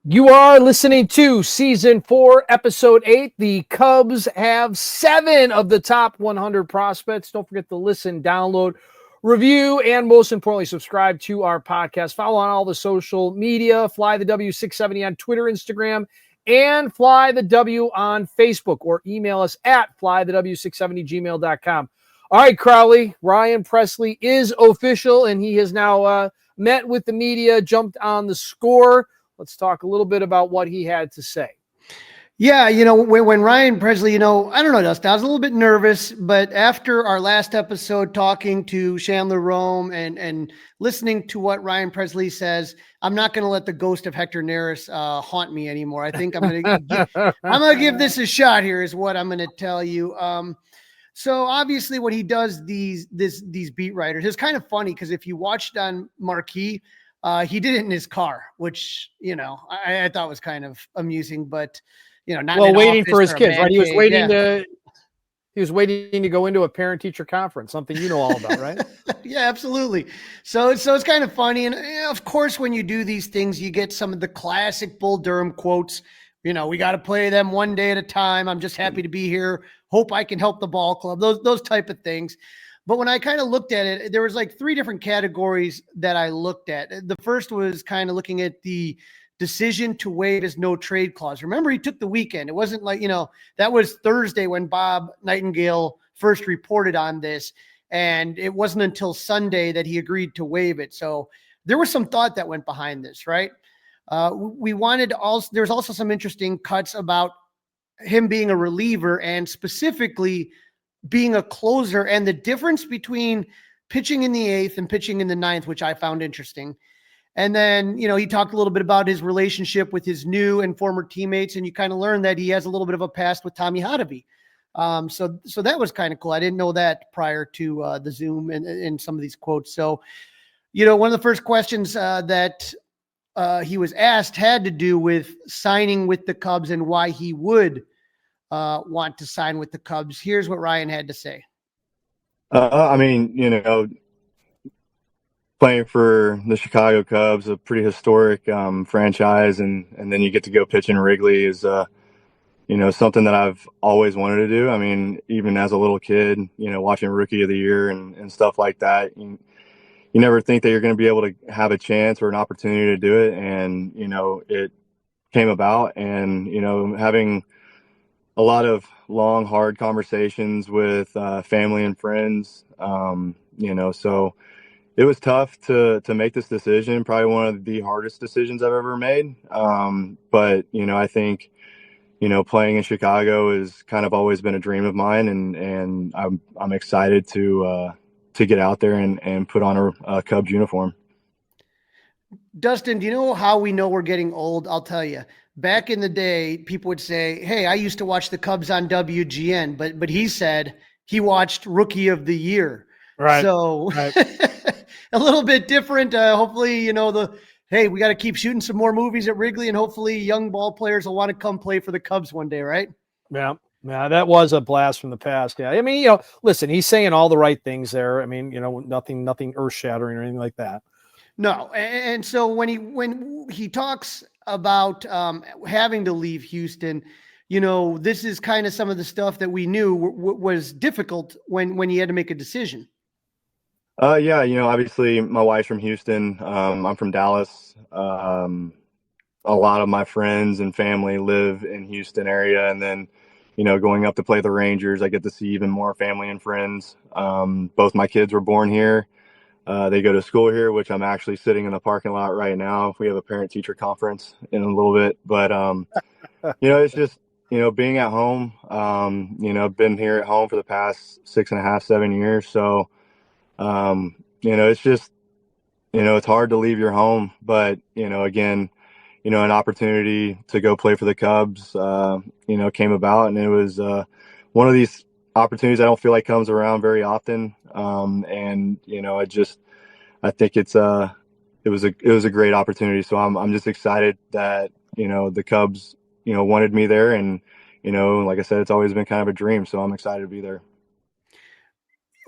You are listening to Season 4, Episode 8. The Cubs have 7 of the top 100 prospects. Don't forget to listen, download, review, and most importantly, subscribe to our podcast. Follow on all the social media, Fly the W670 on Twitter, Instagram, and Fly the W on Facebook, or email us at flythew670gmail.com. All right, Crawly, Ryan Pressly is official, and he has now met with the media, jumped on the score. Let's talk a little bit about what he had to say. Yeah, when Ryan Presley, I don't know, Dustin, I was a little bit nervous, but after our last episode talking to Chandler Rome and listening to what Ryan Presley says, I'm not going to let the ghost of Hector Neris haunt me anymore. I think I'm going to give this a shot here is what I'm going to tell you. So obviously when he does these beat writers, it's kind of funny because if you watched on Marquee, he did it in his car, which, I thought was kind of amusing, but, not waiting for his kids, right? He was waiting yeah. He was waiting to go into a parent-teacher conference, something you know all about, right? Yeah, absolutely. So it's kind of funny. And of course, when you do these things, you get some of the classic Bull Durham quotes. We got to play them one day at a time. I'm just happy to be here. Hope I can help the ball club. Those type of things. But when I kind of looked at it, there was like 3 different categories that I looked at. The first was kind of looking at the decision to waive his no trade clause. Remember, he took the weekend. It wasn't like, that was Thursday when Bob Nightingale first reported on this. And it wasn't until Sunday that he agreed to waive it. So there was some thought that went behind this, right? We wanted also, there's also some interesting cuts about him being a reliever and specifically being a closer and the difference between pitching in the 8th and pitching in the 9th, which I found interesting. And then, he talked a little bit about his relationship with his new and former teammates. And you kind of learned that he has a little bit of a past with Tommy Hotovy. So that was kind of cool. I didn't know that prior to the Zoom and some of these quotes. So, one of the first questions that he was asked had to do with signing with the Cubs and why he would want to sign with the Cubs. Here's what Ryan had to say. Playing for the Chicago Cubs, a pretty historic franchise, and then you get to go pitch in Wrigley is, something that I've always wanted to do. I mean, even as a little kid, watching Rookie of the Year and stuff like that, you never think that you're going to be able to have a chance or an opportunity to do it. And, it came about, and, having a lot of long, hard conversations with family and friends, so it was tough to make this decision, probably one of the hardest decisions I've ever made. But, I think, playing in Chicago has kind of always been a dream of mine, and I'm excited to get out there and put on a Cubs uniform. Dustin, do you know how we know we're getting old? I'll tell you. Back in the day, people would say, hey, I used to watch the Cubs on WGN, but he said he watched Rookie of the Year. Right. So right. A little bit different. Hopefully, hey, we got to keep shooting some more movies at Wrigley, and hopefully young ball players will want to come play for the Cubs one day, right? Yeah. Yeah, that was a blast from the past. Yeah. I mean, listen, he's saying all the right things there. I mean, nothing earth-shattering or anything like that. No. And so when he talks about having to leave Houston, this is kind of some of the stuff that we knew was difficult when he had to make a decision. Yeah, obviously my wife's from Houston. I'm from Dallas. A lot of my friends and family live in Houston area. And then, going up to play the Rangers, I get to see even more family and friends. Both my kids were born here. They go to school here, which I'm actually sitting in the parking lot right now. We have a parent-teacher conference in a little bit. But, it's just, being at home. I've been here at home for the past 6.5, 7 years. So, it's just, it's hard to leave your home, but, again, an opportunity to go play for the Cubs, came about, and it was, one of these opportunities I don't feel like comes around very often. And, I think it was a great opportunity. So I'm just excited that, the Cubs, wanted me there. And, like I said, it's always been kind of a dream. So I'm excited to be there.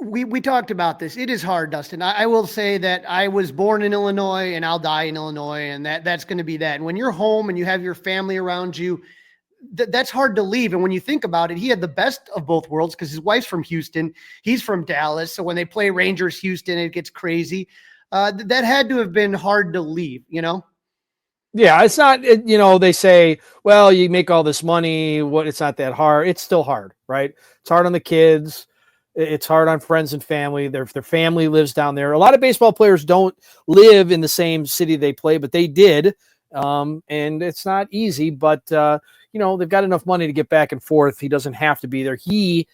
we talked about this. It is hard, Dustin. I will say that I was born in Illinois and I'll die in Illinois, and that's going to be that. And when you're home and you have your family around you, that's hard to leave. And when you think about it, he had the best of both worlds because his wife's from Houston. He's from Dallas. So when they play Rangers Houston, it gets crazy. That had to have been hard to leave, you know? Yeah, it's not, you know, they say, well, you make all this money, it's not that hard. It's still hard, right? It's hard on the kids. It's hard on friends and family. Their family lives down there. A lot of baseball players don't live in the same city they play, but they did. And it's not easy, but, you know, they've got enough money to get back and forth. He doesn't have to be there. He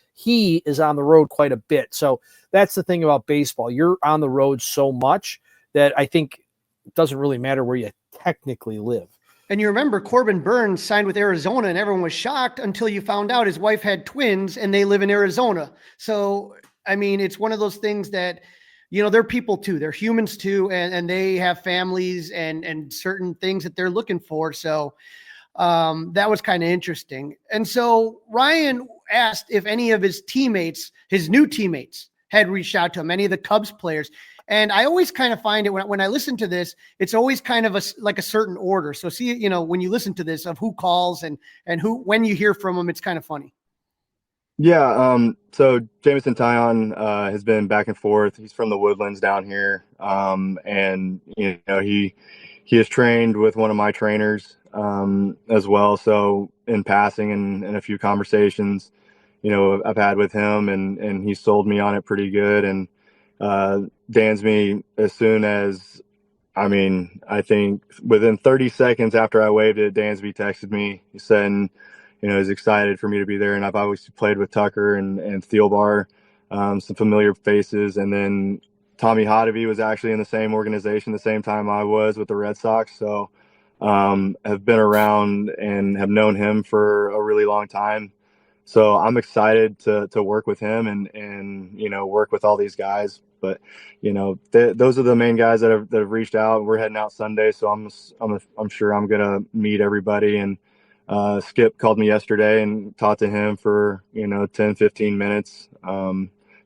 is on the road quite a bit. So that's the thing about baseball. You're on the road so much that I think it doesn't really matter where you technically live. And you remember Corbin Burns signed with Arizona and everyone was shocked until you found out his wife had twins and they live in Arizona. So, I mean, it's one of those things that, you know, they're people too. They're humans too. And they have families and certain things that they're looking for. So that was kind of interesting. And so Ryan asked if any of his teammates, his new teammates, had reached out to him, any of the Cubs players. And I always kind of find it when I listen to this, it's always kind of like a certain order. So see, you know, when you listen to this of who calls and when you hear from them, it's kind of funny. Yeah. So Jameson Tyon has been back and forth. He's from the Woodlands down here. And you know, he has trained with one of my trainers as well. So in passing and a few conversations, you know, I've had with him and he sold me on it pretty good. And Dansby, as soon as, I think within 30 seconds after I waved it, Dansby texted me. He said, you know, he's excited for me to be there. And I've always played with Tucker and Thielbar, some familiar faces. And then Tommy Hotovy was actually in the same organization the same time I was with the Red Sox. So have been around and have known him for a really long time. So I'm excited to work with him and you know, work with all these guys. But you know, those are the main guys that have reached out. We're heading out Sunday, so I'm sure I'm gonna meet everybody. And Skip called me yesterday and talked to him for, you know, 10-15 minutes.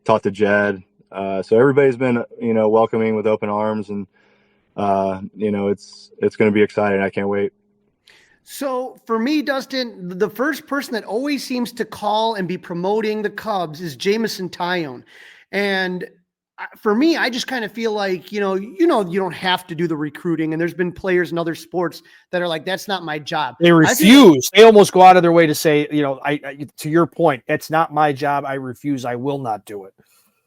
Talked to Jed. So everybody's been, you know, welcoming with open arms, and you know, it's going to be exciting. I can't wait. So for me, Dustin, the first person that always seems to call and be promoting the Cubs is Jameson Tyon. And for me, I just kind of feel like, you don't have to do the recruiting. And there's been players in other sports that are like, that's not my job. They refuse. They almost go out of their way to say, you know, I to your point, it's not my job. I refuse. I will not do it.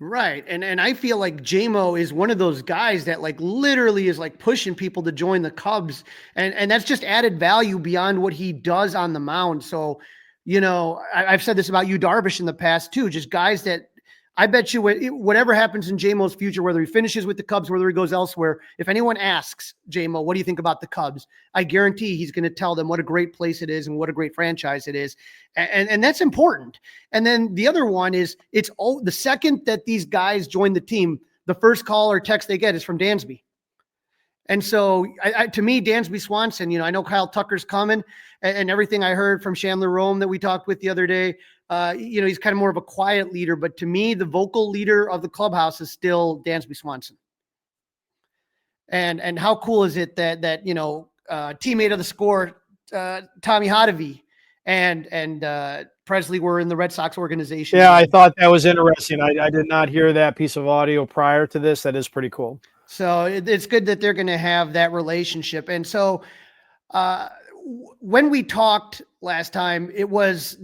Right. And I feel like JMO is one of those guys that like literally is like pushing people to join the Cubs. And that's just added value beyond what he does on the mound. So, you know, I've said this about Yu Darvish in the past too, just guys that I bet you whatever happens in JMO's future, whether he finishes with the Cubs, whether he goes elsewhere, if anyone asks JMO, what do you think about the Cubs? I guarantee he's going to tell them what a great place it is and what a great franchise it is. And that's important. And then the other one is the second that these guys join the team, the first call or text they get is from Dansby. And so to me, Dansby Swanson, you know, I know Kyle Tucker's coming and everything I heard from Chandler Rome that we talked with the other day, you know, he's kind of more of a quiet leader, but to me, the vocal leader of the clubhouse is still Dansby Swanson. And how cool is it that, you know, teammate of the score, Tommy Hotovy and Presley were in the Red Sox organization. Yeah, I thought that was interesting. I did not hear that piece of audio prior to this. That is pretty cool. So it's good that they're going to have that relationship. And so when we talked last time, it was,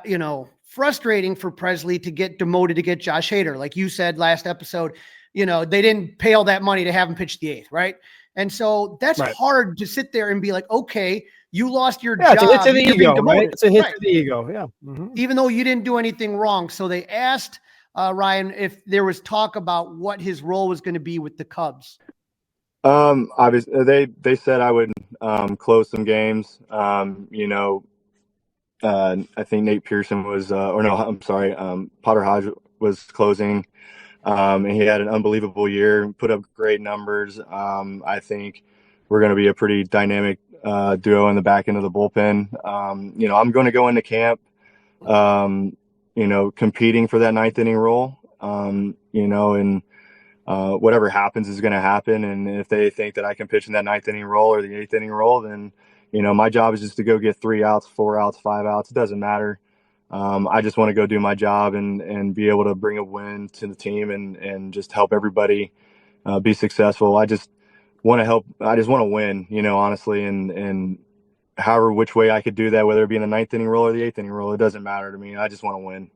you know, frustrating for Presley to get demoted to get Josh Hader. Like you said last episode, you know, they didn't pay all that money to have him pitch the eighth, right? And so that's hard to sit there and be like, okay, you lost your job. It's a hit to the ego, right? It's a hit to the ego, yeah. Mm-hmm. Even though you didn't do anything wrong. So they asked Ryan if there was talk about what his role was going to be with the Cubs. Obviously, they said I would close some games. You know, I think Nate Pearson was, Potter Hodge was closing. And he had an unbelievable year, put up great numbers. I think we're going to be a pretty dynamic duo in the back end of the bullpen. You know, I'm going to go into camp, you know, competing for that ninth inning role. and whatever happens is going to happen. And if they think that I can pitch in that ninth inning role or the eighth inning role, then, my job is just to go get 3 outs, 4 outs, 5 outs. It doesn't matter. I just want to go do my job and be able to bring a win to the team and just help everybody be successful. I just want to help. I just want to win, honestly. And however, which way I could do that, whether it be in the ninth inning role or the eighth inning role, it doesn't matter to me. I just want to win.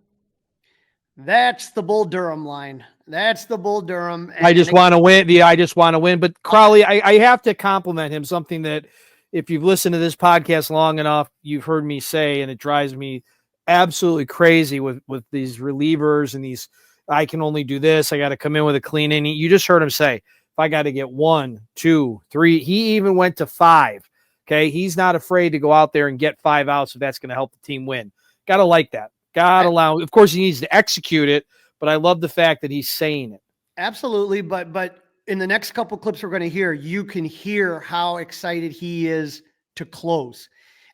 That's the Bull Durham line. That's the Bull Durham. I just want to win. I just want to win. But Crawly, I have to compliment him. Something that if you've listened to this podcast long enough, you've heard me say, and it drives me absolutely crazy with these relievers and these, I can only do this. I got to come in with a clean inning. You just heard him say, if I got to get 1, 2, 3, he even went to 5. Okay. He's not afraid to go out there and get 5 outs if that's going to help the team win. Got to like that. Got to allow. Of course, he needs to execute it, but I love the fact that he's saying it. Absolutely. But in the next couple clips we're going to hear, you can hear how excited he is to close.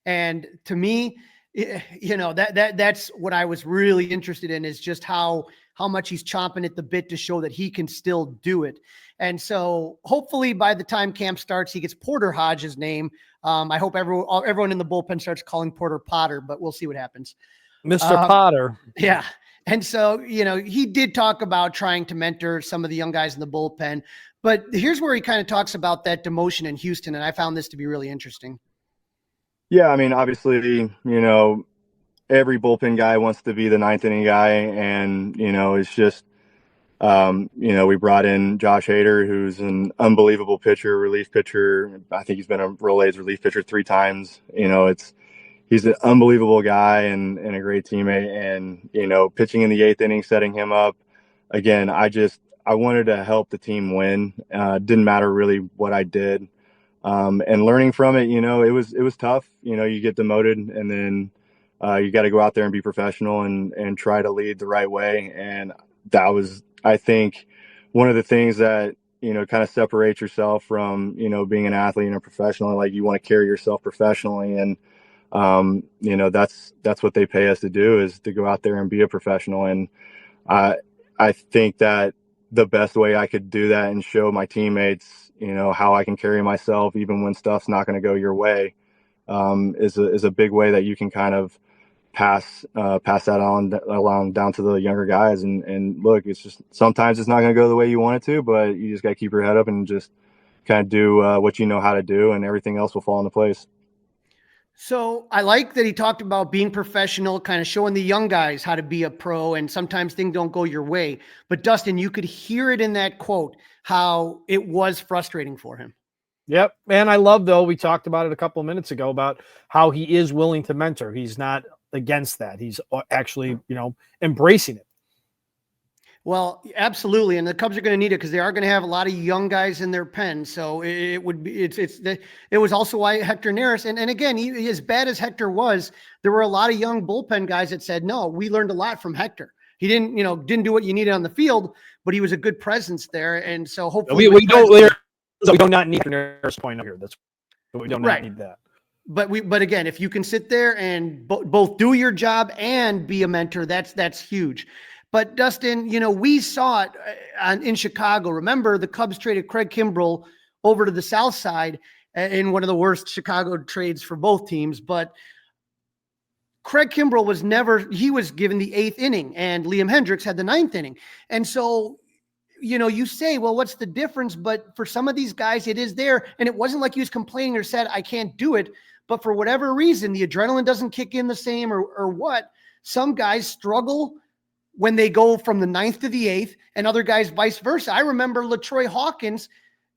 And to me, that's what I was really interested in, is just how much he's chomping at the bit to show that he can still do it. And so hopefully by the time camp starts, he gets Porter Hodge's name. I hope everyone in the bullpen starts calling Porter Potter, but we'll see what happens. Mr. Potter. Yeah. And so, he did talk about trying to mentor some of the young guys in the bullpen, but here's where he kind of talks about that demotion in Houston. And I found this to be really interesting. Yeah. I mean, obviously, every bullpen guy wants to be the ninth inning guy. And, it's just, we brought in Josh Hader, who's an unbelievable pitcher, relief pitcher. I think he's been a Rolaids relief pitcher 3 times. He's an unbelievable guy and a great teammate. And, pitching in the 8th inning, setting him up again, I wanted to help the team win. Didn't matter really what I did. And learning from it, it was tough. You get demoted and then you got to go out there and be professional and try to lead the right way. And that was, I think, one of the things that, kind of separates yourself from, being an athlete and a professional. Like, you want to carry yourself professionally. And, that's what they pay us to do, is to go out there and be a professional. And I think that the best way I could do that and show my teammates, how I can carry myself, even when stuff's not going to go your way, is a big way that you can kind of pass that along down to the younger guys. And look, it's just, sometimes it's not going to go the way you want it to, but you just got to keep your head up and just kind of do what you know how to do, and everything else will fall into place. So I like that he talked about being professional, kind of showing the young guys how to be a pro, and sometimes things don't go your way. But Dustin, you could hear it in that quote, how it was frustrating for him. Yep. And I love, though, we talked about it a couple of minutes ago about how he is willing to mentor. He's not against that. He's actually, embracing it. Well, absolutely. And the Cubs are going to need it, because they are going to have a lot of young guys in their pen. So it was also why Hector Neris, and again, as bad as Hector was, there were a lot of young bullpen guys that said, no, we learned a lot from Hector. He didn't do what you needed on the field, but he was a good presence there. And so hopefully we do not need Neris point here. We don't need that. But again, if you can sit there and both do your job and be a mentor, that's huge. But Dustin, we saw it in Chicago. Remember, the Cubs traded Craig Kimbrell over to the South Side in one of the worst Chicago trades for both teams. But Craig Kimbrell was given the 8th inning, and Liam Hendricks had the 9th inning. And so, you say, well, what's the difference? But for some of these guys, it is there. And it wasn't like he was complaining or said, I can't do it. But for whatever reason, the adrenaline doesn't kick in the same or what. Some guys struggle when they go from the 9th to the 8th, and other guys vice versa. I remember LaTroy Hawkins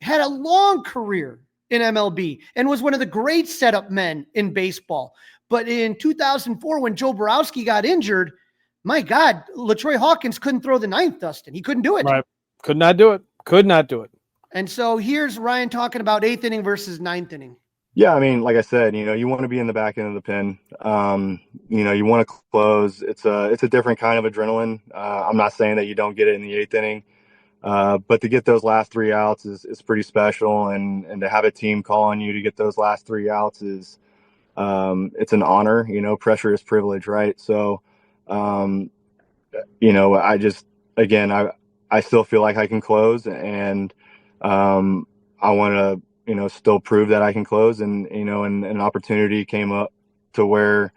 had a long career in MLB and was one of the great setup men in baseball. But in 2004, when Joe Borowski got injured, my God, LaTroy Hawkins couldn't throw the 9th, Dustin. He couldn't do it. Right. Could not do it. And so here's Ryan talking about 8th inning versus 9th inning. Yeah, I mean, like I said, you want to be in the back end of the pen. You want to close. It's a different kind of adrenaline. I'm not saying that you don't get it in the 8th inning, but to get those last 3 outs is pretty special, and to have a team call on you to get those last 3 outs is it's an honor. Pressure is privilege, right? So, again, I still feel like I can close, and I want to, still prove that I can close. And, and an opportunity came up to where,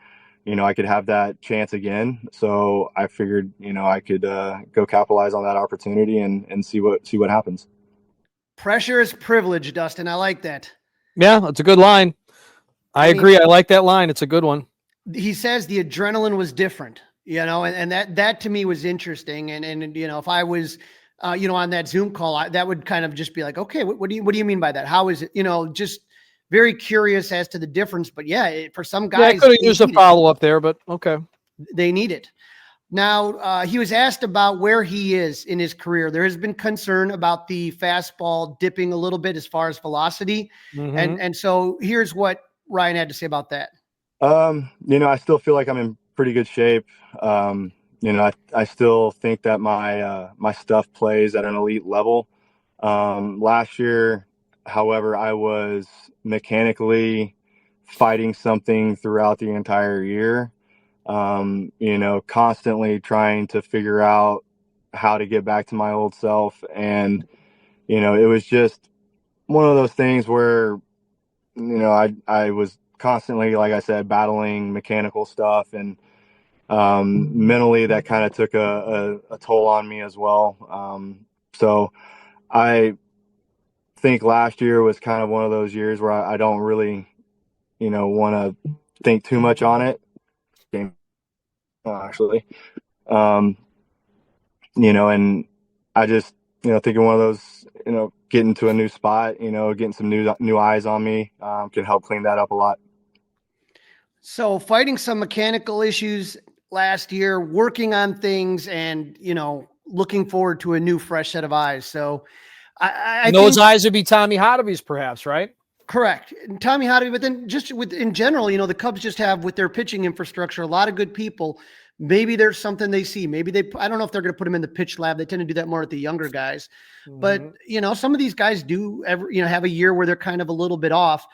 I could have that chance again. So I figured, I could go capitalize on that opportunity and see what happens. Pressure is privilege, Dustin. I like that. Yeah, that's a good line. I agree. I like that line. It's a good one. He says the adrenaline was different, and that to me was interesting. And if I was, on that Zoom call, that would kind of just be like, okay, what do you mean by that? How is it, just very curious as to the difference. But yeah, for some guys, I could have used a follow-up there, but okay. They need it. Now, he was asked about where he is in his career. There has been concern about the fastball dipping a little bit as far as velocity. Mm-hmm. And so here's what Ryan had to say about that. I still feel like I'm in pretty good shape. I still think that my stuff plays at an elite level. Last year, however, I was mechanically fighting something throughout the entire year. Constantly trying to figure out how to get back to my old self. And, it was just one of those things where, I was constantly, like I said, battling mechanical stuff, and mentally that kind of took a toll on me as well. So I think last year was kind of one of those years where I don't really, want to think too much on it. Actually, and I just, thinking one of those, getting to a new spot, getting some new eyes on me can help clean that up a lot. So fighting some mechanical issues last year, working on things, and, looking forward to a new fresh set of eyes. So I those eyes would be Tommy Hotovy's perhaps, right? Correct. And Tommy Hotovy, but then just in general, the Cubs just have, with their pitching infrastructure, a lot of good people. Maybe there's something they see. Maybe I don't know if they're going to put them in the pitch lab. They tend to do that more at the younger guys. Mm-hmm. But, some of these guys do have a year where they're kind of a little bit off.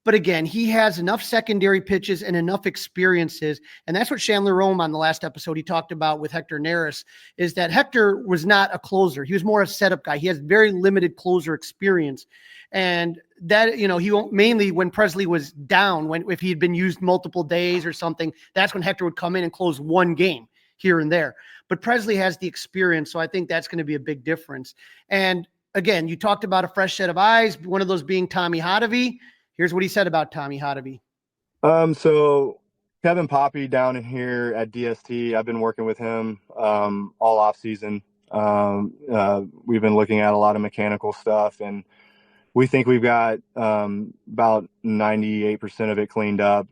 But again, he has enough secondary pitches and enough experiences. And that's what Chandler Rome on the last episode he talked about with Hector Neris, is that Hector was not a closer. He was more a setup guy. He has very limited closer experience. And that, he won't, mainly when Presley was down, if he had been used multiple days or something, that's when Hector would come in and close one game here and there. But Presley has the experience. So I think that's going to be a big difference. And again, you talked about a fresh set of eyes, one of those being Tommy Hotovy. Here's what he said about Tommy Hotovy. So Kevin Poppy down in here at DST, I've been working with him all off season. We've been looking at a lot of mechanical stuff, and we think we've got about 98% of it cleaned up.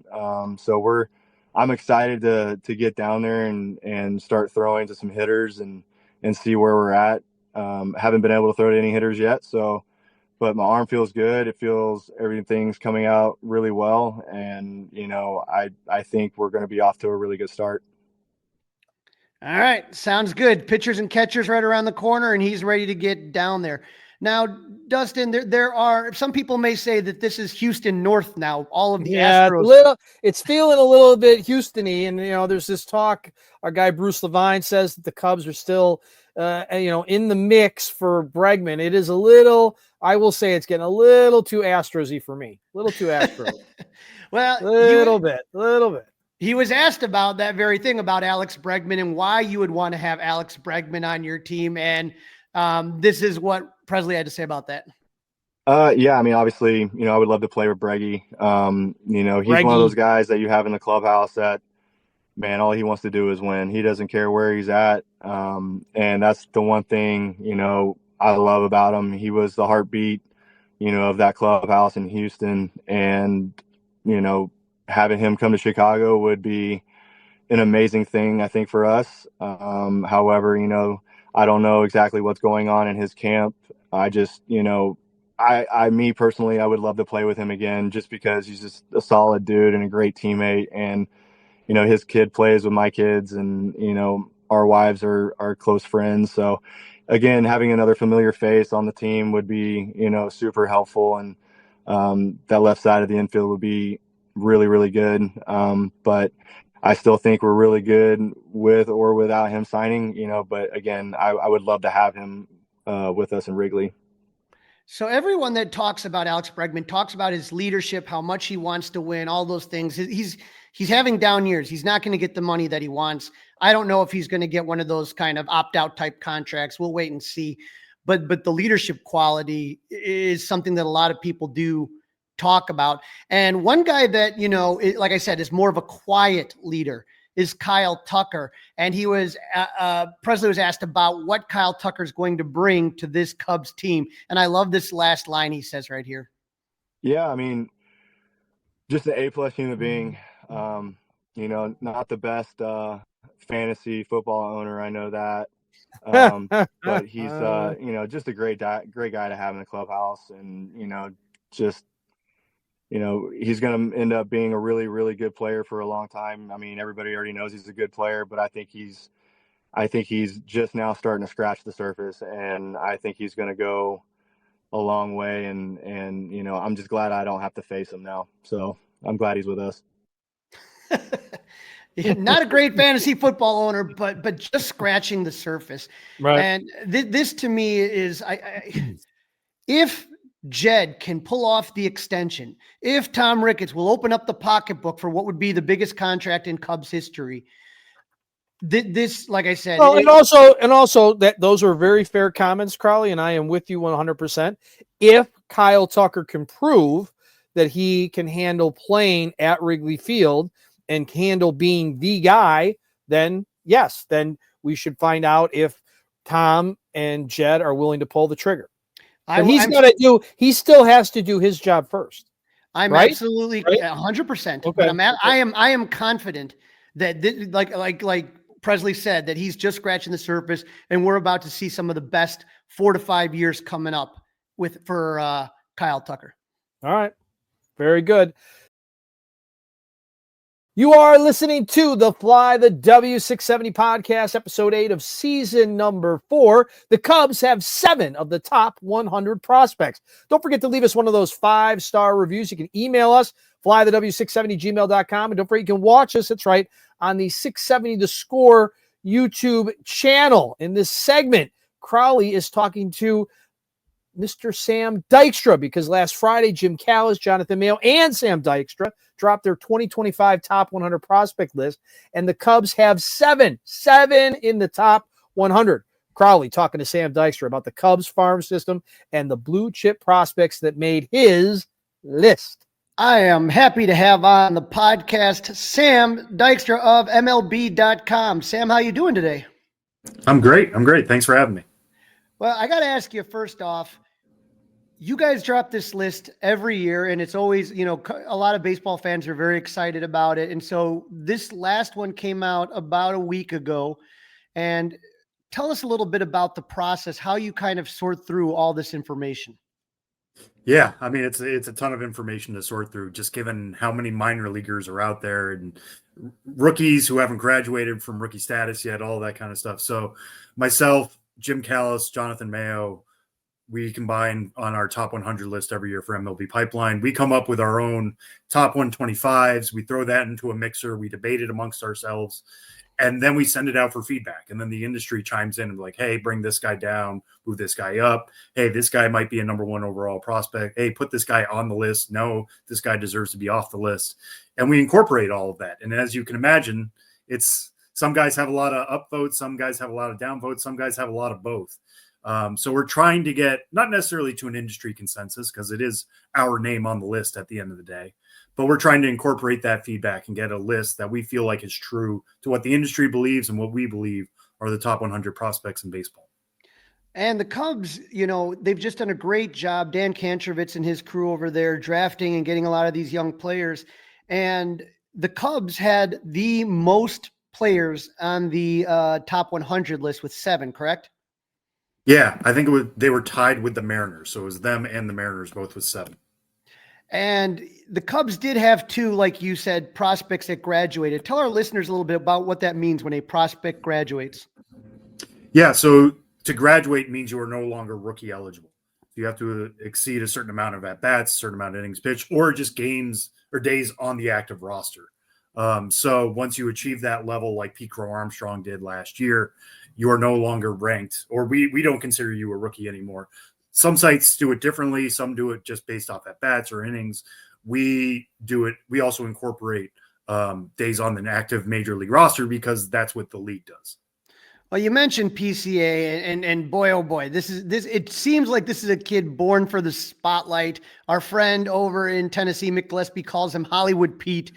So I'm excited to get down there and start throwing to some hitters and see where we're at. Haven't been able to throw to any hitters yet, but my arm feels good. It feels everything's coming out really well. And, I think we're going to be off to a really good start. All right. Sounds good. Pitchers and catchers right around the corner, and he's ready to get down there. Now, Dustin, there are some people may say that this is Houston North now. All of the Astros. It's feeling a little bit Houston-y, and there's this talk. Our guy Bruce Levine says that the Cubs are still, in the mix for Bregman. It is a little. I will say it's getting a little too Astros-y for me. A little too Astros. Well, a little bit. He was asked about that very thing about Alex Bregman and why you would want to have Alex Bregman on your team, and this is what Presley had to say about that. Yeah, I mean, obviously, I would love to play with Breggy. He's one of those guys that you have in the clubhouse that, man, all he wants to do is win. He doesn't care where he's at. And that's the one thing, I love about him. He was the heartbeat, of that clubhouse in Houston. And, having him come to Chicago would be an amazing thing, I think, for us. However, I don't know exactly what's going on in his camp. I just, me personally, I would love to play with him again just because he's just a solid dude and a great teammate. And, his kid plays with my kids, and, our wives are close friends. So again, having another familiar face on the team would be, super helpful. And that left side of the infield would be really, really good. But I still think we're really good with or without him signing, but again, I would love to have him with us in Wrigley. So everyone that talks about Alex Bregman talks about his leadership, how much he wants to win, all those things. He's having down years. He's not going to get the money that he wants. I don't know if he's going to get one of those kind of opt-out type contracts. We'll wait and see. But the leadership quality is something that a lot of people do talk about. And one guy that, like I said, is more of a quiet leader is Kyle Tucker. And he was, Presley was asked about what Kyle Tucker is going to bring to this Cubs team. And I love this last line he says right here. Yeah, I mean, just an A+ human being, not the best fantasy football owner. I know that. But he's, just a great guy to have in the clubhouse. And, he's going to end up being a really, really good player for a long time. I mean, everybody already knows he's a good player, but I think he's just now starting to scratch the surface, and I think he's going to go a long way. And, I'm just glad I don't have to face him now. So I'm glad he's with us. Not a great fantasy football owner, but just scratching the surface. Right. And this to me is, if Jed can pull off the extension, if Tom Ricketts will open up the pocketbook for what would be the biggest contract in Cubs history, this, like I said, well, and also that those are very fair comments, Crawly, and I am with you 100%. If Kyle Tucker can prove that he can handle playing at Wrigley Field and handle being the guy, then yes, then we should find out if Tom and Jed are willing to pull the trigger. But he still has to do his job first. I'm right? Absolutely right? 100%. Okay. But I am confident that like Presley said, that he's just scratching the surface, and we're about to see some of the best 4 to 5 years coming up for Kyle Tucker. All right. Very good. You are listening to the Fly the W670 podcast, episode 8 of season number 4. The Cubs have 7 of the top 100 prospects. Don't forget to leave us one of those 5-star reviews. You can email us, flythew670gmail.com. And don't forget, you can watch us, that's right, on the 670 The Score YouTube channel. In this segment, Crawly is talking to Mr. Sam Dykstra, because last Friday, Jim Callis, Jonathan Mayo, and Sam Dykstra dropped their 2025 top 100 prospect list, and the Cubs have 7 in the top 100. Crawly talking to Sam Dykstra about the Cubs farm system and the blue chip prospects that made his list. I am happy to have on the podcast Sam Dykstra of MLB.com. Sam, how you doing today? I'm great. Thanks for having me. Well, I got to ask you first off, you guys drop this list every year, and it's always, a lot of baseball fans are very excited about it. And so this last one came out about a week ago. And tell us a little bit about the process, how you kind of sort through all this information. Yeah, I mean, it's a ton of information to sort through, just given how many minor leaguers are out there and rookies who haven't graduated from rookie status yet, all that kind of stuff. So myself, Jim Callis, Jonathan Mayo, we combine on our top 100 list every year for MLB Pipeline. We come up with our own top 125s. We throw that into a mixer. We debate it amongst ourselves, and then we send it out for feedback. And then the industry chimes in and like, hey, bring this guy down, move this guy up. Hey, this guy might be a number 1 overall prospect. Hey, put this guy on the list. No, this guy deserves to be off the list. And we incorporate all of that. And as you can imagine, it's some guys have a lot of upvotes, some guys have a lot of downvotes, some guys have a lot of both. So we're trying to get not necessarily to an industry consensus, because it is our name on the list at the end of the day, but we're trying to incorporate that feedback and get a list that we feel like is true to what the industry believes and what we believe are the top 100 prospects in baseball. And the Cubs, they've just done a great job. Dan Kantrovitz and his crew over there drafting and getting a lot of these young players. And the Cubs had the most players on the top 100 list with 7, correct? Yeah, I think they were tied with the Mariners. So it was them and the Mariners both with 7. And the Cubs did have 2, like you said, prospects that graduated. Tell our listeners a little bit about what that means when a prospect graduates. Yeah, so to graduate means you are no longer rookie eligible. You have to exceed a certain amount of at-bats, a certain amount of innings pitched, or just games or days on the active roster. So once you achieve that level, like Pete Crow Armstrong did last year, you are no longer ranked, or we don't consider you a rookie anymore. Some sites do it differently. Some do it just based off at bats or innings. We do it. We also incorporate days on an active major league roster because that's what the league does. Well, you mentioned PCA, and boy, oh boy, this. It seems like this is a kid born for the spotlight. Our friend over in Tennessee, Mick Gillespie, calls him Hollywood Pete.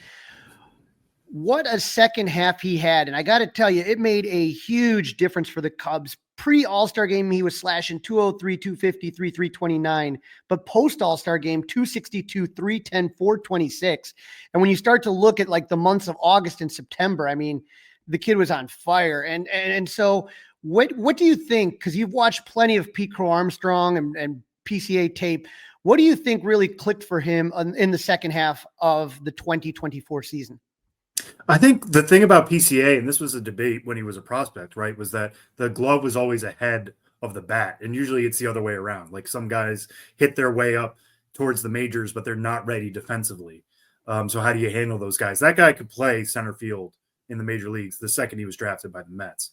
What a second half he had. And I got to tell you, it made a huge difference for the Cubs. Pre-All-Star game, he was slashing 203, 250, 329. But post-All-Star game, 262, 310, 426. And when you start to look at like the months of August and September, I mean, the kid was on fire. And so what do you think? Because you've watched plenty of Pete Crow Armstrong and PCA tape. What do you think really clicked for him in the second half of the 2024 season? I think the thing about PCA, and this was a debate when he was a prospect, right, was that the glove was always ahead of the bat. And usually it's the other way around. Like some guys hit their way up towards the majors, but they're not ready defensively. So how do you handle those guys? That guy could play center field in the major leagues the second he was drafted by the Mets.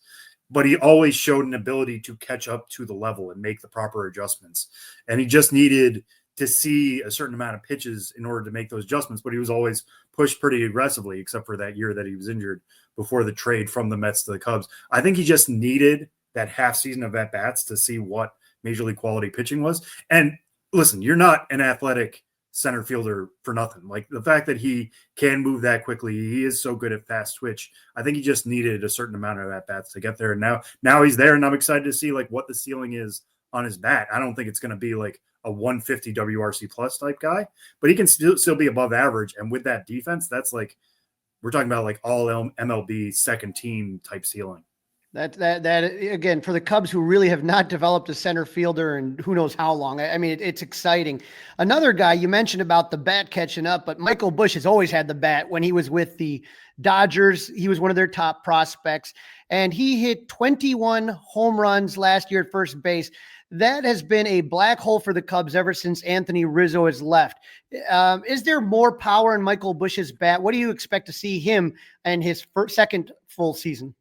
But he always showed an ability to catch up to the level and make the proper adjustments. And he just needed to see a certain amount of pitches in order to make those adjustments, but he was always pushed pretty aggressively, except for that year that he was injured before the trade from the Mets to the Cubs. I think he just needed that half season of at-bats to see what major league quality pitching was. And listen, you're not an athletic center fielder for nothing. Like the fact that he can move that quickly, he is so good at fast twitch. I think he just needed a certain amount of at-bats to get there. And now he's there, and I'm excited to see like what the ceiling is on his bat. I don't think it's going to be like a 150 WRC plus type guy, but he can still be above average. And with that defense, that's like, we're talking about like all MLB second team type ceiling. That again, for the Cubs who really have not developed a center fielder and who knows how long. I mean, it's exciting. Another guy you mentioned about the bat catching up, but Michael Busch has always had the bat. When he was with the Dodgers, he was one of their top prospects, and he hit 21 home runs last year at first base. That has been a black hole for the Cubs ever since Anthony Rizzo has left. Is there more power in Michael Busch's bat? What do you expect to see him in his second full season?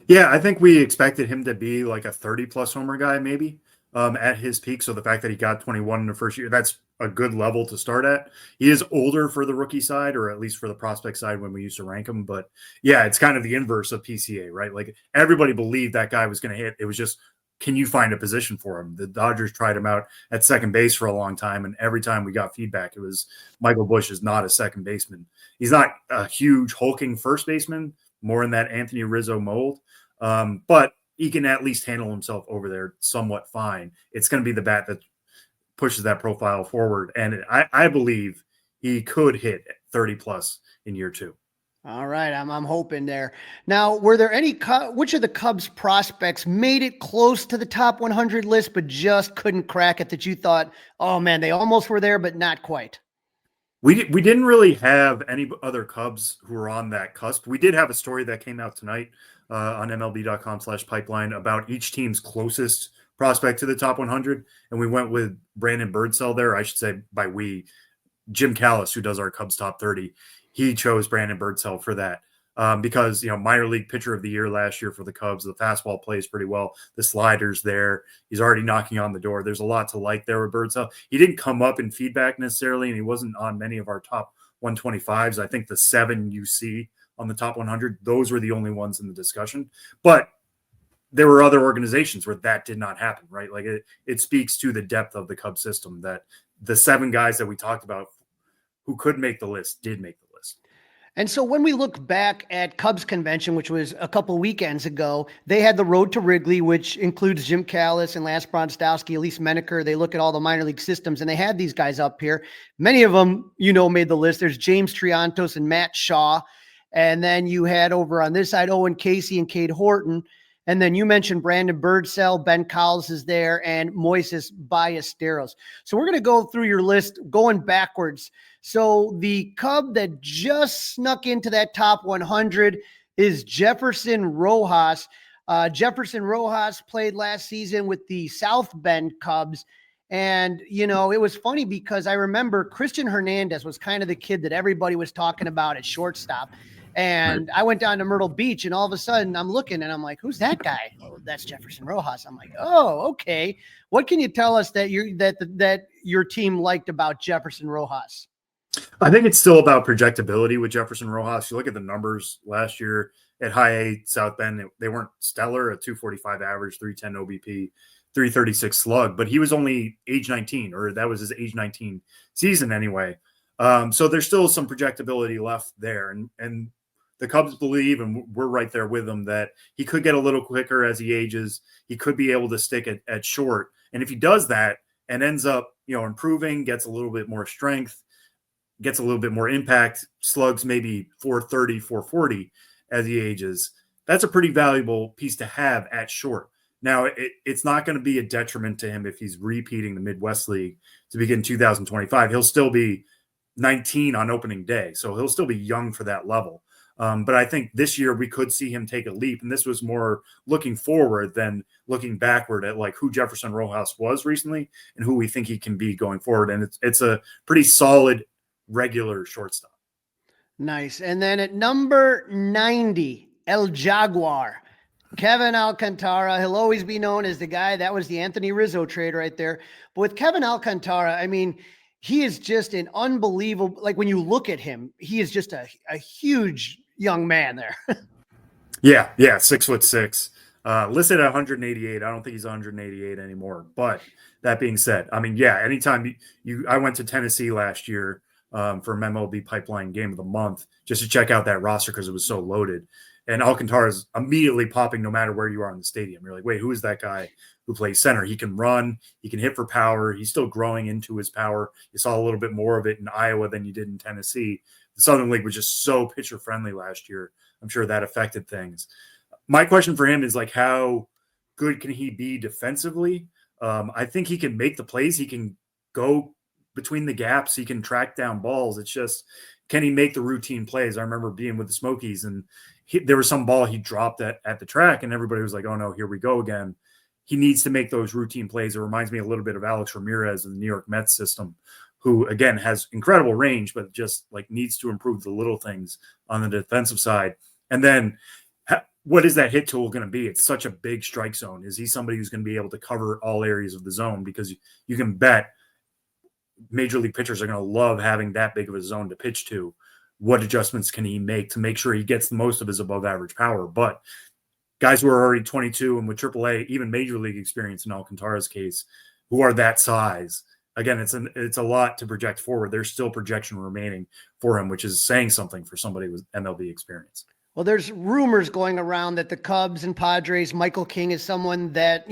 Yeah, I think we expected him to be like a 30-plus homer guy maybe at his peak. So the fact that he got 21 in the first year, that's a good level to start at. He is older for the rookie side, or at least for the prospect side when we used to rank him. But yeah, it's kind of the inverse of PCA, right? Like everybody believed that guy was going to hit. It was just, can you find a position for him? The Dodgers tried him out at second base for a long time, and every time we got feedback, it was Michael Busch is not a second baseman. He's not a huge hulking first baseman, more in that Anthony Rizzo mold, but he can at least handle himself over there somewhat fine. It's going to be the bat that pushes that profile forward, and I believe he could hit 30-plus in year two. All right, I'm hoping there. Now, were there any which of the Cubs prospects made it close to the top 100 list, but just couldn't crack it, that you thought, oh man, they almost were there, but not quite? We didn't really have any other Cubs who were on that cusp. We did have a story that came out tonight on MLB.com/pipeline about each team's closest prospect to the top 100, and we went with Brandon Birdsell there. I should say by we, Jim Callis, who does our Cubs top 30. He chose Brandon Birdsell for that because, minor league pitcher of the year last year for the Cubs. The fastball plays pretty well. The slider's there. He's already knocking on the door. There's a lot to like there with Birdsell. He didn't come up in feedback necessarily, and he wasn't on many of our top 125s. I think the 7 you see on the top 100, those were the only ones in the discussion. But there were other organizations where that did not happen, right? Like it speaks to the depth of the Cubs system that the 7 guys that we talked about who could make the list did make the list. And so when we look back at Cubs convention, which was a couple weekends ago, they had the road to Wrigley, which includes Jim Callis and Lance Bronstowski, Elise Menaker. They look at all the minor league systems, and they had these guys up here. Many of them, made the list. There's James Triantos and Matt Shaw. And then you had over on this side, Owen Casey and Cade Horton. And then you mentioned Brandon Birdsell, Ben Cowles is there, and Moises Ballesteros. So we're going to go through your list going backwards. So the Cub that just snuck into that top 100 is Jefferson Rojas. Jefferson Rojas played last season with the South Bend Cubs, And, you know, it was funny because I remember Christian Hernandez was kind of the kid that everybody was talking about at shortstop. And I went down to Myrtle Beach, and all of a sudden I'm looking and I'm like, who's that guy? Oh, that's Jefferson Rojas. I'm like, oh, okay. What can you tell us that that your team liked about Jefferson Rojas? I think it's still about projectability with Jefferson Rojas. You look at the numbers last year at High A South Bend, they weren't stellar, a 245 average, 310 OBP, 336 slug, but he was only age 19, or that was his age 19 season anyway. So there's still some projectability left there. And the Cubs believe, and we're right there with them, that he could get a little quicker as he ages. He could be able to stick at short. And if he does that and ends up, improving, gets a little bit more strength, gets a little bit more impact, slugs maybe 430, 440 as he ages, that's a pretty valuable piece to have at short. Now, it's not going to be a detriment to him if he's repeating the Midwest League to begin 2025. He'll still be 19 on opening day, so he'll still be young for that level. But I think this year we could see him take a leap, and this was more looking forward than looking backward at like who Jefferson Rojas was recently and who we think he can be going forward. And it's a pretty solid regular shortstop. Nice. And then at number 90, El Jaguar, Kevin Alcantara. He'll always be known as the guy that was the Anthony Rizzo trade right there. But with Kevin Alcantara, I mean, he is just an unbelievable, like when you look at him, he is just a huge young man there. Yeah. 6'6", listed at 188. I don't think he's 188 anymore. But that being said, I mean, yeah, anytime I went to Tennessee last year for MLB Pipeline Game of the Month just to check out that roster because it was so loaded. And Alcantara is immediately popping no matter where you are in the stadium. You're like, wait, who is that guy who plays center? He can run. He can hit for power. He's still growing into his power. You saw a little bit more of it in Iowa than you did in Tennessee. The Southern League was just so pitcher-friendly last year. I'm sure that affected things. My question for him is, like, how good can he be defensively? I think he can make the plays. He can go between the gaps. He can track down balls. It's just, can he make the routine plays? I remember being with the Smokies, and there was some ball he dropped at the track, and everybody was like, oh, no, here we go again. He needs to make those routine plays. It reminds me a little bit of Alex Ramirez in the New York Mets system, who, again, has incredible range, but just like needs to improve the little things on the defensive side. And then what is that hit tool going to be? It's such a big strike zone. Is he somebody who's going to be able to cover all areas of the zone? Because you can bet major league pitchers are going to love having that big of a zone to pitch to. What adjustments can he make to make sure he gets the most of his above average power? But guys who are already 22 and with AAA, even major league experience in Alcantara's case, who are that size, again, it's a lot to project forward. There's still projection remaining for him, which is saying something for somebody with MLB experience. Well, there's rumors going around that the Cubs and Padres, Michael King is someone that,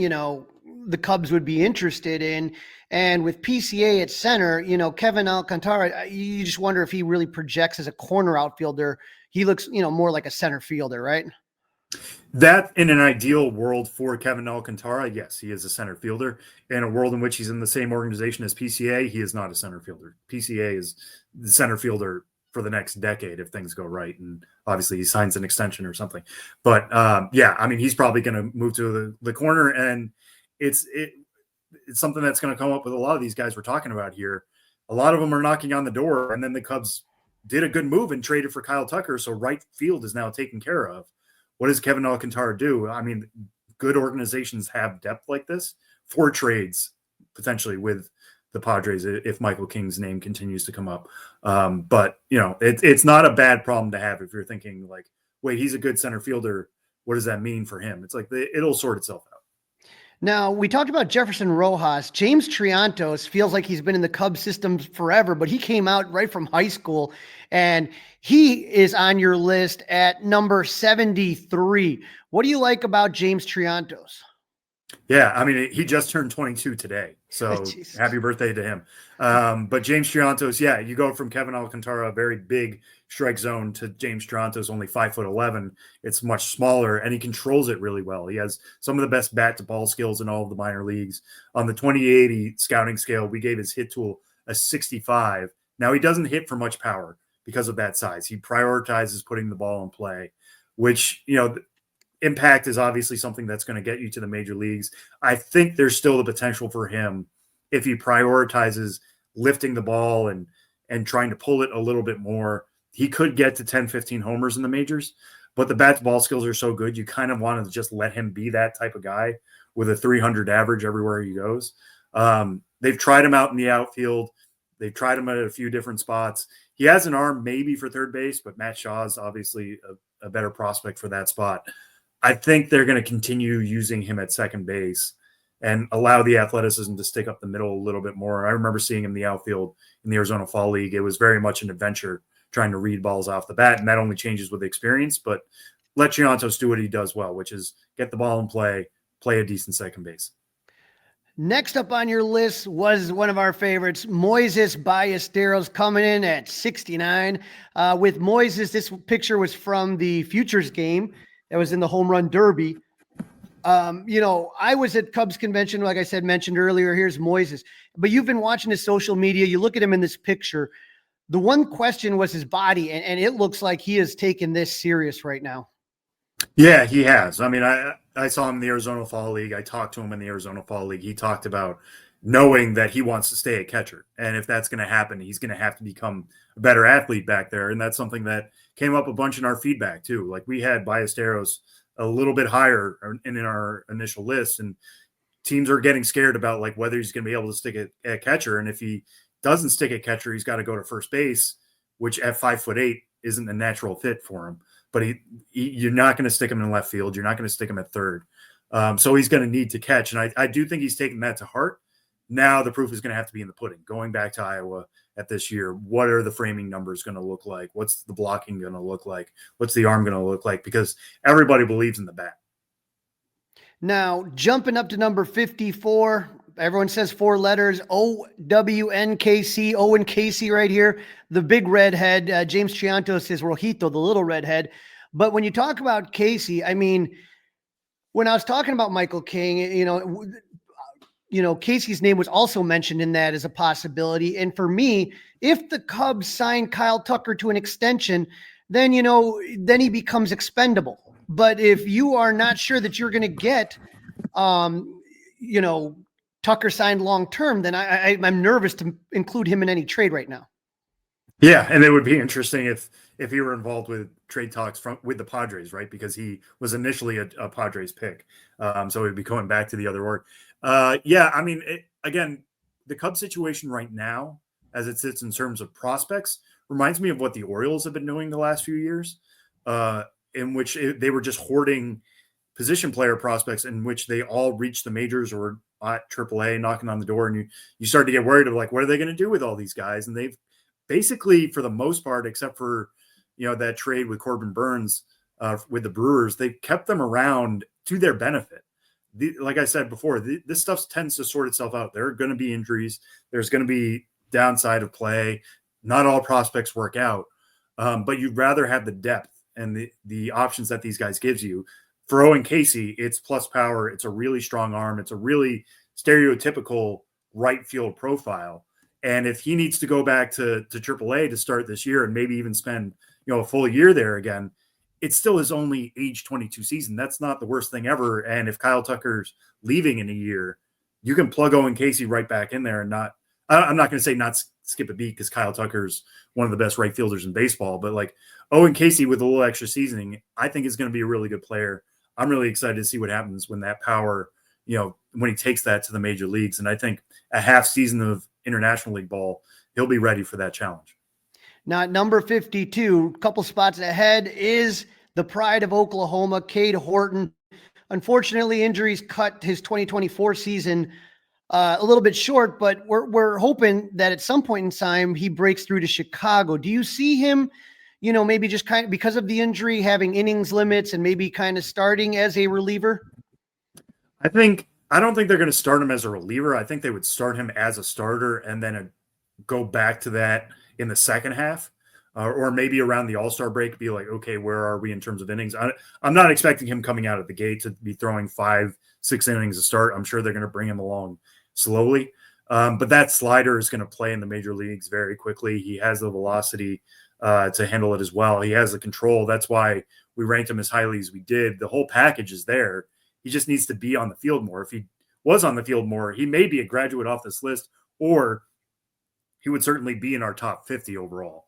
the Cubs would be interested in. And with PCA at center, Kevin Alcantara, you just wonder if he really projects as a corner outfielder. He looks, more like a center fielder, right? That, in an ideal world for Kevin Alcantara, yes, he is a center fielder. In a world in which he's in the same organization as PCA, he is not a center fielder. PCA is the center fielder for the next decade if things go right, and obviously he signs an extension or something. But he's probably going to move to the corner, and it's something that's going to come up with a lot of these guys we're talking about here. A lot of them are knocking on the door, and then the Cubs did a good move and traded for Kyle Tucker, so right field is now taken care of. What does Kevin Alcantara do? I mean, good organizations have depth like this for trades, potentially with the Padres if Michael King's name continues to come up. But it's not a bad problem to have if you're thinking like, wait, he's a good center fielder. What does that mean for him? It's like it'll sort itself out. Now, we talked about Jefferson Rojas. James Triantos feels like he's been in the Cubs system forever, but he came out right from high school, and he is on your list at number 73. What do you like about James Triantos? Yeah, I mean, he just turned 22 today, so happy birthday to him. But James Triantos, yeah, you go from Kevin Alcantara, a very big strike zone, to James Triantos, only 5'11". It's much smaller, and he controls it really well. He has some of the best bat-to-ball skills in all of the minor leagues. On the 2080 scouting scale, we gave his hit tool a 65. Now, he doesn't hit for much power because of that size. He prioritizes putting the ball in play, which, impact is obviously something that's going to get you to the major leagues. I think there's still the potential for him if he prioritizes lifting the ball and trying to pull it a little bit more, he could get to 10, 15 homers in the majors. But the bat to ball skills are so good, you kind of want to just let him be that type of guy with a 300 average everywhere he goes. They've tried him out in the outfield. They've tried him at a few different spots. He has an arm maybe for third base, but Matt Shaw is obviously a better prospect for that spot. I think they're going to continue using him at second base and allow the athleticism to stick up the middle a little bit more. I remember seeing him in the outfield in the Arizona Fall League. It was very much an adventure trying to read balls off the bat, and that only changes with experience. But let Giantos do what he does well, which is get the ball in play a decent second base. Next up on your list was one of our favorites, Moises Ballesteros, coming in at 69. With Moises, this picture was from the Futures game that was in the Home Run Derby. I was at Cubs convention, like I said, mentioned earlier. Here's Moises. But you've been watching his social media. You look at him in this picture. The one question was his body, and it looks like he has taken this serious right now. Yeah, he has. I mean, I saw him in the Arizona Fall League. I talked to him in the Arizona Fall League. He talked about knowing that he wants to stay a catcher. And if that's going to happen, he's going to have to become a better athlete back there. And that's something that came up a bunch in our feedback too. Like we had Ballesteros a little bit higher in our initial list, and teams are getting scared about like whether he's going to be able to stick at catcher. And if he doesn't stick at catcher, he's got to go to first base, which at 5'8" isn't a natural fit for him. But you're not going to stick him in left field. You're not going to stick him at third. So he's going to need to catch. And I do think he's taking that to heart. Now the proof is going to have to be in the pudding. Going back to Iowa at this year, what are the framing numbers going to look like? What's the blocking going to look like? What's the arm going to look like? Because everybody believes in the bat. Now, jumping up to number 54, everyone says 4 letters, OWNKC, Owen Casey right here, the big redhead. James Chianto says Rojito, the little redhead. But when you talk about Casey, I mean, when I was talking about Michael King, Casey's name was also mentioned in that as a possibility. And for me, if the Cubs sign Kyle Tucker to an extension, then he becomes expendable. But if you are not sure that you're going to get, Tucker signed long-term, then I'm nervous to include him in any trade right now. Yeah. And it would be interesting if he were involved with trade talks with the Padres, right? Because he was initially a Padres pick. So he'd be going back to the other org. Yeah. I mean, again, the Cubs situation right now, as it sits in terms of prospects, reminds me of what the Orioles have been doing the last few years, in which they were just hoarding position player prospects in which they all reached the majors or at AAA knocking on the door. And you start to get worried of like, what are they going to do with all these guys? And they've basically, for the most part, except for, that trade with Corbin Burns with the Brewers, they kept them around to their benefit. Like I said before, this stuff tends to sort itself out. There are going to be injuries. There's going to be downside of play. Not all prospects work out, but you'd rather have the depth and the options that these guys gives you. For Owen Casey, it's plus power. It's a really strong arm. It's a really stereotypical right field profile. And if he needs to go back to AAA to start this year and maybe even spend, a full year there again, it's still his only age 22 season. That's not the worst thing ever. And if Kyle Tucker's leaving in a year, you can plug Owen Casey right back in there and I'm not going to say not skip a beat because Kyle Tucker's one of the best right fielders in baseball, but like Owen Casey with a little extra seasoning, I think is going to be a really good player. I'm really excited to see what happens when that power, when he takes that to the major leagues. And I think a half season of International League ball, he'll be ready for that challenge. Now, at number 52, a couple spots ahead, is the pride of Oklahoma, Cade Horton. Unfortunately, injuries cut his 2024 season a little bit short, but we're hoping that at some point in time he breaks through to Chicago. Do you see him, maybe just kind of because of the injury, having innings limits and maybe kind of starting as a reliever? I don't think they're going to start him as a reliever. I think they would start him as a starter and then go back to that in the second half, or maybe around the All-Star break, be like, okay, where are we in terms of innings? I'm not expecting him coming out of the gate to be throwing 5-6 innings to start. I'm sure they're going to bring him along slowly. But that slider is going to play in the major leagues very quickly. He has the velocity to handle it as well. He has the control. That's why we ranked him as highly as we did. The whole package is there. He just needs to be on the field more. If he was on the field more, he may be a graduate off this list, or he would certainly be in our top 50 overall.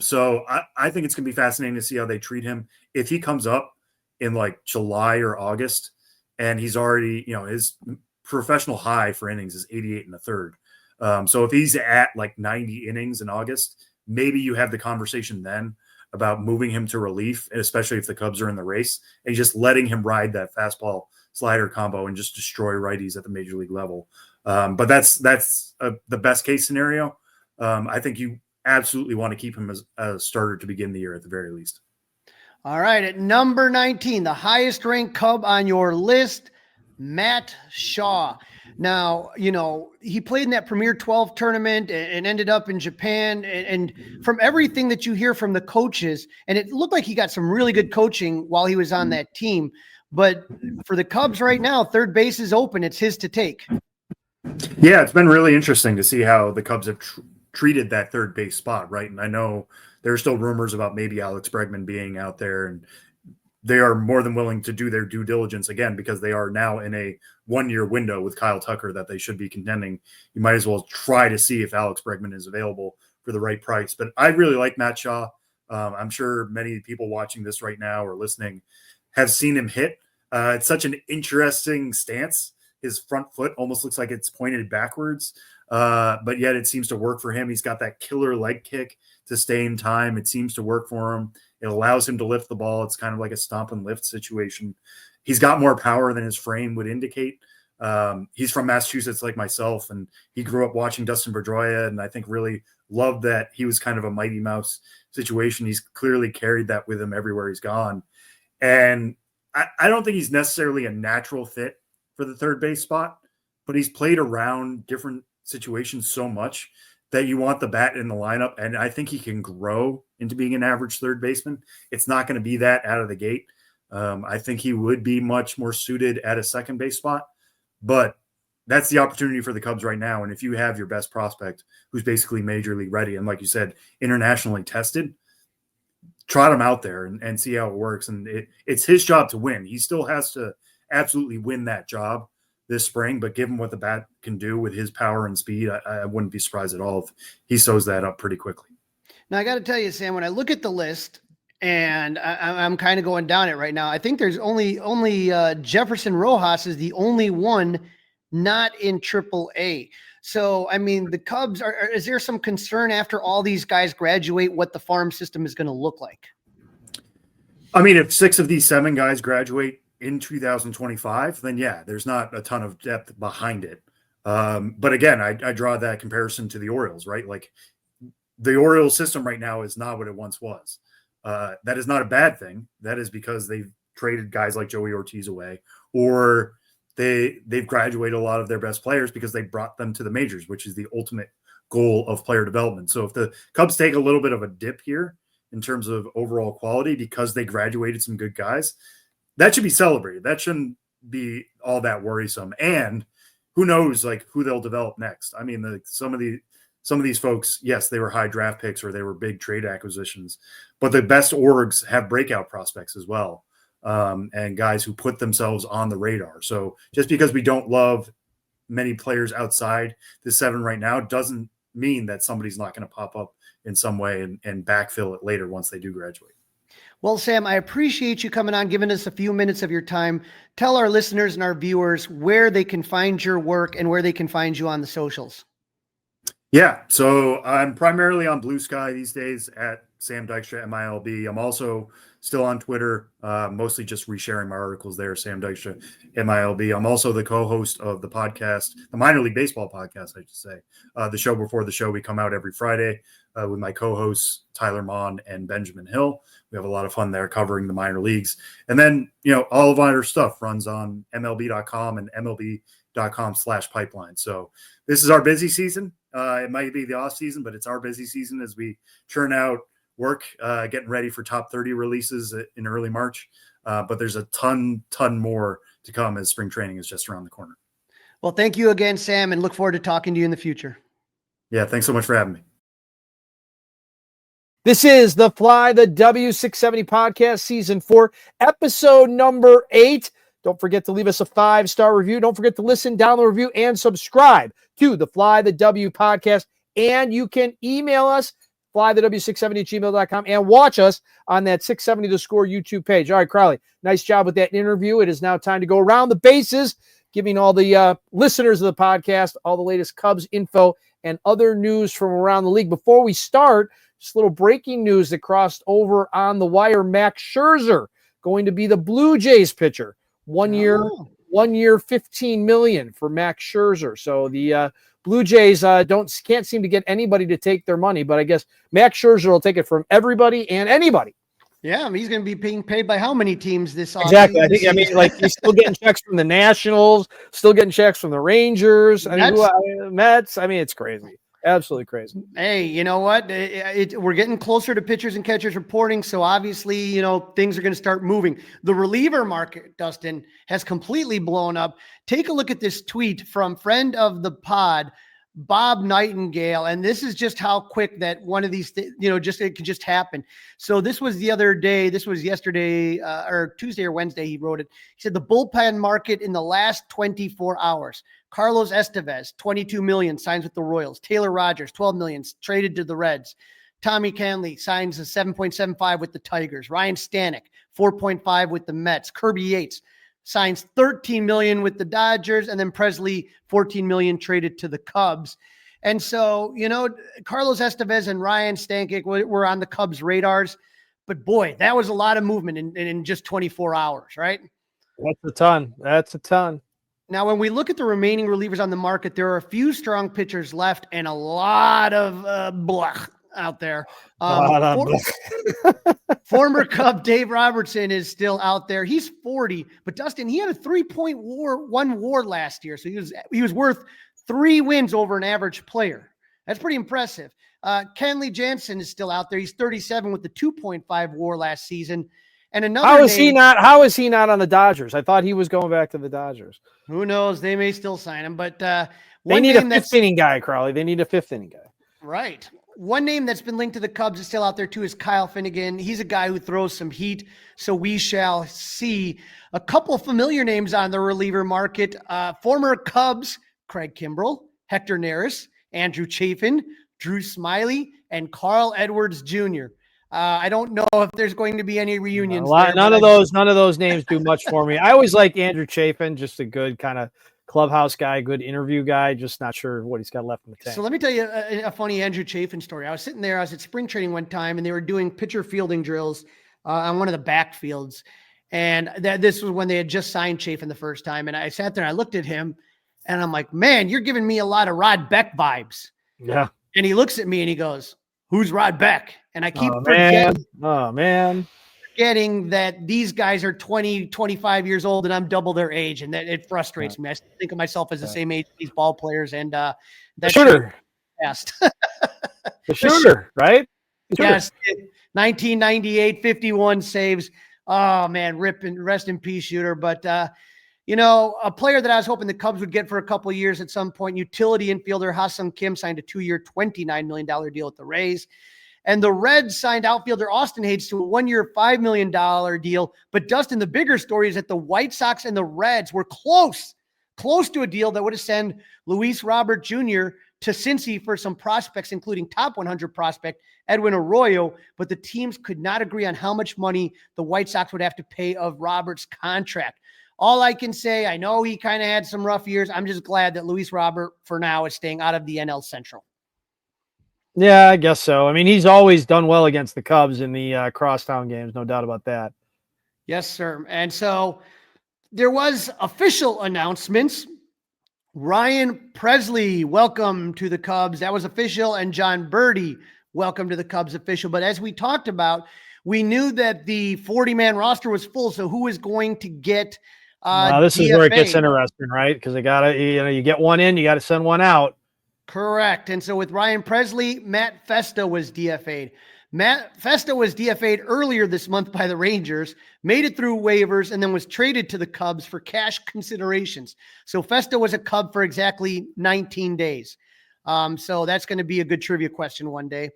So I think it's going to be fascinating to see how they treat him. If he comes up in like July or August and he's already, his professional high for innings is 88 and a third. So if he's at like 90 innings in August, maybe you have the conversation then about moving him to relief, especially if the Cubs are in the race, and just letting him ride that fastball slider combo and just destroy righties at the major league level. But that's the best case scenario. I think you absolutely want to keep him as a starter to begin the year at the very least. All right. At number 19, the highest ranked Cub on your list, Matt Shaw. Now, he played in that Premier 12 tournament and ended up in Japan. And from everything that you hear from the coaches, and it looked like he got some really good coaching while he was on that team. But for the Cubs right now, third base is open. It's his to take. Yeah, it's been really interesting to see how the Cubs have treated that third base spot, right? And I know there are still rumors about maybe Alex Bregman being out there, and they are more than willing to do their due diligence again because they are now in a 1-year window with Kyle Tucker that they should be contending. You might as well try to see if Alex Bregman is available for the right price. But I really like Matt Shaw. I'm sure many people watching this right now or listening have seen him hit. It's such an interesting stance. His front foot almost looks like it's pointed backwards, but yet it seems to work for him. He's got that killer leg kick to stay in time. It seems to work for him. It allows him to lift the ball. It's kind of like a stomp and lift situation. He's got more power than his frame would indicate. He's from Massachusetts like myself, and he grew up watching Dustin Pedroia, and I think really loved that he was kind of a Mighty Mouse situation. He's clearly carried that with him everywhere he's gone. And I don't think he's necessarily a natural fit for the third base spot, but he's played around different situations so much that you want the bat in the lineup. And I think he can grow into being an average third baseman. It's not going to be that out of the gate. I think he would be much more suited at a second base spot, but that's the opportunity for the Cubs right now. And if you have your best prospect who's basically major league ready, and like you said, internationally tested, trot him out there and see how it works. And it's his job to win. He still has to absolutely win that job this spring, but given what the bat can do with his power and speed, I wouldn't be surprised at all if he sews that up pretty quickly. Now, I got to tell you, Sam, when I look at the list, and I'm kind of going down it right now, I think there's only Jefferson Rojas is the only one not in AAA. So, I mean, the Cubs, is there some concern after all these guys graduate what the farm system is going to look like? I mean, if 6 of these 7 guys graduate in 2025, then yeah, there's not a ton of depth behind it. But again, I draw that comparison to the Orioles, right? Like the Orioles system right now is not what it once was. That is not a bad thing. That is because they've traded guys like Joey Ortiz away, or they've graduated a lot of their best players because they brought them to the majors, which is the ultimate goal of player development. So if the Cubs take a little bit of a dip here in terms of overall quality because they graduated some good guys, that should be celebrated. That shouldn't be all that worrisome. And who knows, like, who they'll develop next. I mean, some of these folks, yes, they were high draft picks or they were big trade acquisitions, but the best orgs have breakout prospects as well, and guys who put themselves on the radar. So just because we don't love many players outside the 7 right now doesn't mean that somebody's not going to pop up in some way and backfill it later once they do graduate. Well, Sam, I appreciate you coming on, giving us a few minutes of your time. Tell our listeners and our viewers where they can find your work and where they can find you on the socials. Yeah, so I'm primarily on Blue Sky these days at Sam Dykstra, MILB. I'm also still on Twitter, mostly just resharing my articles there, Sam Dykstra, MILB. I'm also the co-host of the podcast, the Minor League Baseball podcast, I should say. The show before the show, we come out every Friday with my co-hosts, Tyler Mon and Benjamin Hill. We have a lot of fun there covering the minor leagues. And then, all of our stuff runs on MLB.com and MLB.com/pipeline. So this is our busy season. It might be the off season, but it's our busy season as we churn out work, getting ready for top 30 releases in early March. But there's a ton more to come as spring training is just around the corner. Well, thank you again, Sam, and look forward to talking to you in the future. Yeah, thanks so much for having me. This is the Fly the W670 podcast, season 4, episode number 8. Don't forget to leave us a 5-star review. Don't forget to listen, download, review, and subscribe to the Fly the W podcast. And you can email us, flythew670@gmail.com, and watch us on that 670 The Score YouTube page. All right, Crawly, nice job with that interview. It is now time to go around the bases, giving all the listeners of the podcast all the latest Cubs info and other news from around the league. Before we start, just a little breaking news that crossed over on the wire. Max Scherzer going to be the Blue Jays pitcher. 1 year, 15 million for Max Scherzer. So the Blue Jays can't seem to get anybody to take their money, but I guess Max Scherzer will take it from everybody and anybody. Yeah, I mean, he's going to be being paid by how many teams this Exactly. He's still getting checks from the Nationals, still getting checks from the Rangers, Mets. I mean, it's crazy. Absolutely crazy. Hey, you know what? We're getting closer to pitchers and catchers reporting, so obviously, things are going to start moving. The reliever market, Dustin, has completely blown up. Take a look at this tweet from friend of the pod, Bob Nightingale, and this is just how quick that one of these it could just happen. So this was the other day, this was yesterday or Tuesday or Wednesday, he wrote it. He said the bullpen market in the last 24 hours. Carlos Estevez, 22 million, signs with the Royals. Taylor Rogers, 12 million, traded to the Reds. Tommy Canley signs a 7.75 with the Tigers. Ryan Stanek, 4.5 with the Mets. Kirby Yates signs 13 million with the Dodgers, and then Presley, 14 million traded to the Cubs. And so, Carlos Estevez and Ryan Stanek were on the Cubs radars, but boy, that was a lot of movement in just 24 hours, right? That's a ton. Now, when we look at the remaining relievers on the market, there are a few strong pitchers left and a lot of blah out there. Former Cub Dave Robertson is still out there. He's 40, but Dustin, he had a 3.1 WAR last year, so he was worth 3 wins over an average player. That's pretty impressive. Kenley Jansen is still out there. He's 37 with the 2.5 WAR last season. And another How is he not on the Dodgers? I thought he was going back to the Dodgers. Who knows? They may still sign him, but they need a fifth inning guy, Crawly. They need a fifth inning guy. Right. One name that's been linked to the Cubs is still out there too is Kyle Finnegan. He's a guy who throws some heat, so we shall see. A couple familiar names on the reliever market. Former Cubs, Craig Kimbrell, Hector Neris, Andrew Chafin, Drew Smiley, and Carl Edwards Jr. I don't know if there's going to be any reunions. None of those names do much for me. I always liked Andrew Chafin, just a good kind of clubhouse guy, good interview guy, just not sure what he's got left in the tank. So let me tell you a funny Andrew Chafin story. I was sitting there, I was at spring training one time, and they were doing pitcher fielding drills on one of the backfields. And this was when they had just signed Chafin the first time. And I sat there and I looked at him and I'm like, man, you're giving me a lot of Rod Beck vibes. Yeah. And he looks at me and he goes, who's Rod Beck? And I keep forgetting that these guys are 20, 25 years old and I'm double their age. And that it frustrates me. I think of myself as the same age as these ball players. And that's shooter. Fast. The shooter, right? Yes. 1998, 51 saves. Oh man, rest in peace, shooter. But a player that I was hoping the Cubs would get for a couple of years at some point, utility infielder Ha-Sung Kim signed a 2-year, $29 million deal with the Rays. And the Reds signed outfielder Austin Hayes to a 1-year, $5 million deal. But Dustin, the bigger story is that the White Sox and the Reds were close to a deal that would have sent Luis Robert Jr. to Cincy for some prospects, including top 100 prospect Edwin Arroyo. But the teams could not agree on how much money the White Sox would have to pay of Robert's contract. All I can say, I know he kind of had some rough years. I'm just glad that Luis Robert, for now, is staying out of the NL Central. Yeah, I guess so. I mean, he's always done well against the Cubs in the crosstown games, no doubt about that. Yes, sir. And so there was official announcements. Ryan Presley, welcome to the Cubs. That was official. And John Birdie, welcome to the Cubs official. But as we talked about, we knew that the 40-man roster was full. So who is going to get this is where it gets interesting, right? Because they got to, you get one in, you got to send one out. Correct. And so with Ryan Presley, Matt Festa was DFA'd. Matt Festa was DFA'd earlier this month by the Rangers, made it through waivers, and then was traded to the Cubs for cash considerations. So Festa was a Cub for exactly 19 days. So that's going to be a good trivia question one day.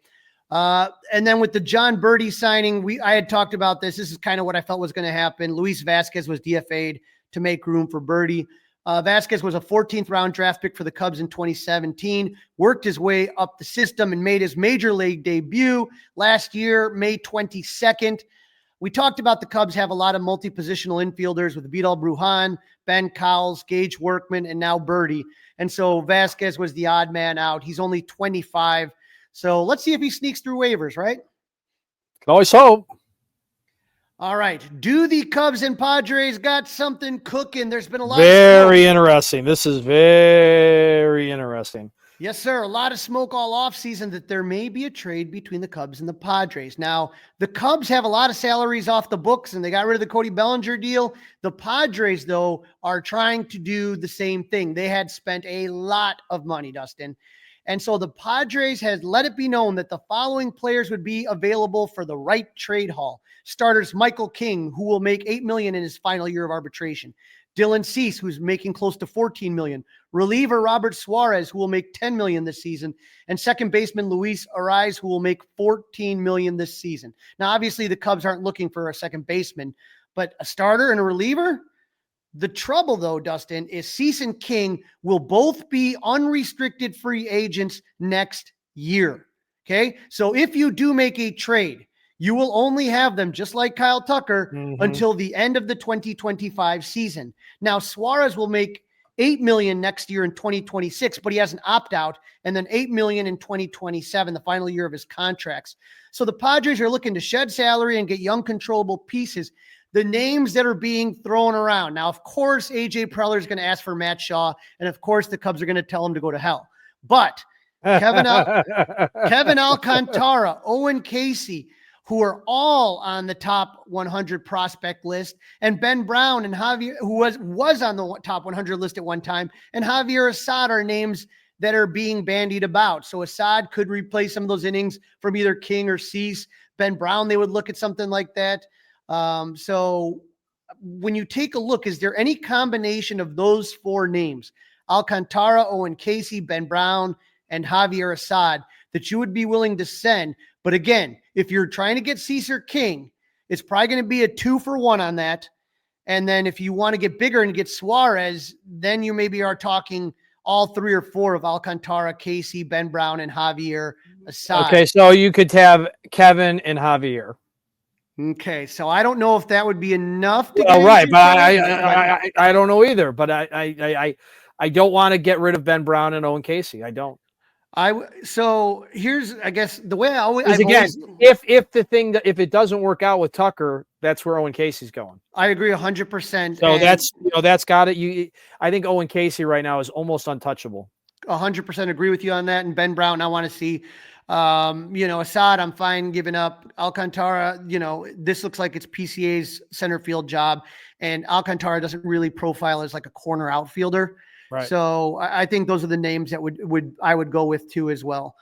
And then with the John Birdie signing, I had talked about this. This is kind of what I felt was going to happen. Luis Vasquez was DFA'd to make room for Birdie. Vasquez was a 14th round draft pick for the Cubs in 2017, worked his way up the system and made his major league debut last year, May 22nd. We talked about the Cubs have a lot of multi-positional infielders with Vidal Brujan, Ben Cowles, Gage Workman, and now Birdie. And so Vasquez was the odd man out. He's only 25. So let's see if he sneaks through waivers, right? Can always hope. All right. Do the Cubs and Padres got something cooking? There's been a lot Very interesting. This is very interesting. Yes, sir. A lot of smoke all offseason that there may be a trade between the Cubs and the Padres. Now, the Cubs have a lot of salaries off the books, and they got rid of the Cody Bellinger deal. The Padres, though, are trying to do the same thing. They had spent a lot of money, Dustin. And so the Padres had let it be known that the following players would be available for the right trade haul. Starters Michael King, who will make $8 million in his final year of arbitration. Dylan Cease, who's making close to $14 million. Reliever Robert Suarez, who will make $10 million this season. And second baseman Luis Ariz, who will make $14 million this season. Now, obviously, the Cubs aren't looking for a second baseman, but a starter and a reliever? The trouble, though, Dustin, is Cease and King will both be unrestricted free agents next year. Okay? So if you do make a trade, you will only have them, just like Kyle Tucker, until the end of the 2025 season. Now, Suarez will make $8 million next year in 2026, but he has an opt-out, and then $8 million in 2027, the final year of his contracts. So the Padres are looking to shed salary and get young, controllable pieces. The names that are being thrown around. Now, of course, A.J. Preller is going to ask for Matt Shaw, and of course, the Cubs are going to tell him to go to hell. But Kevin Alcantara, Owen Casey, who are all on the top 100 prospect list, and Ben Brown and Javier, who was on the top 100 list at one time, and Javier Assad are names that are being bandied about. So Assad could replace some of those innings from either King or Cease. Ben Brown, they would look at something like that. So when you take a look, is there any combination of those four names, Alcantara, Owen Casey, Ben Brown, and Javier Assad, that you would be willing to send? But again, if you're trying to get Cease or King, it's probably going to be a 2-for-1 on that. And then if you want to get bigger and get Suarez, then you maybe are talking all 3 or 4 of Alcantara, Casey, Ben Brown, and Javier Assad. Okay, so you could have Kevin and Javier. Okay, so I don't know if that would be enough. To well, right, but I don't know either. But I don't want to get rid of Ben Brown and Owen Casey. I don't. So here's, I guess, the way I always if it doesn't work out with Tucker, that's where Owen Casey's going. I agree 100%. So that's got it. I think Owen Casey right now is almost untouchable. 100% agree with you on that. And Ben Brown, I want to see. Assad, I'm fine giving up. Alcantara, this looks like it's PCA's center field job, and Alcantara doesn't really profile as like a corner outfielder. Right. So I think those are the names that I would go with too as well.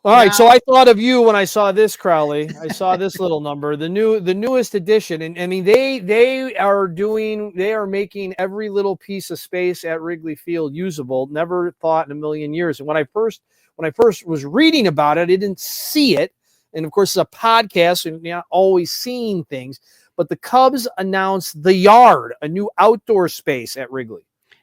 All right. So I thought of you when I saw this, Crawly. I saw this little number, the newest edition. And I mean, they are making every little piece of space at Wrigley Field usable. Never thought in a million years. And when I first was reading about it, I didn't see it. And of course, it's a podcast and you're not always seeing things. But the Cubs announced the Yard, a new outdoor space at Wrigley.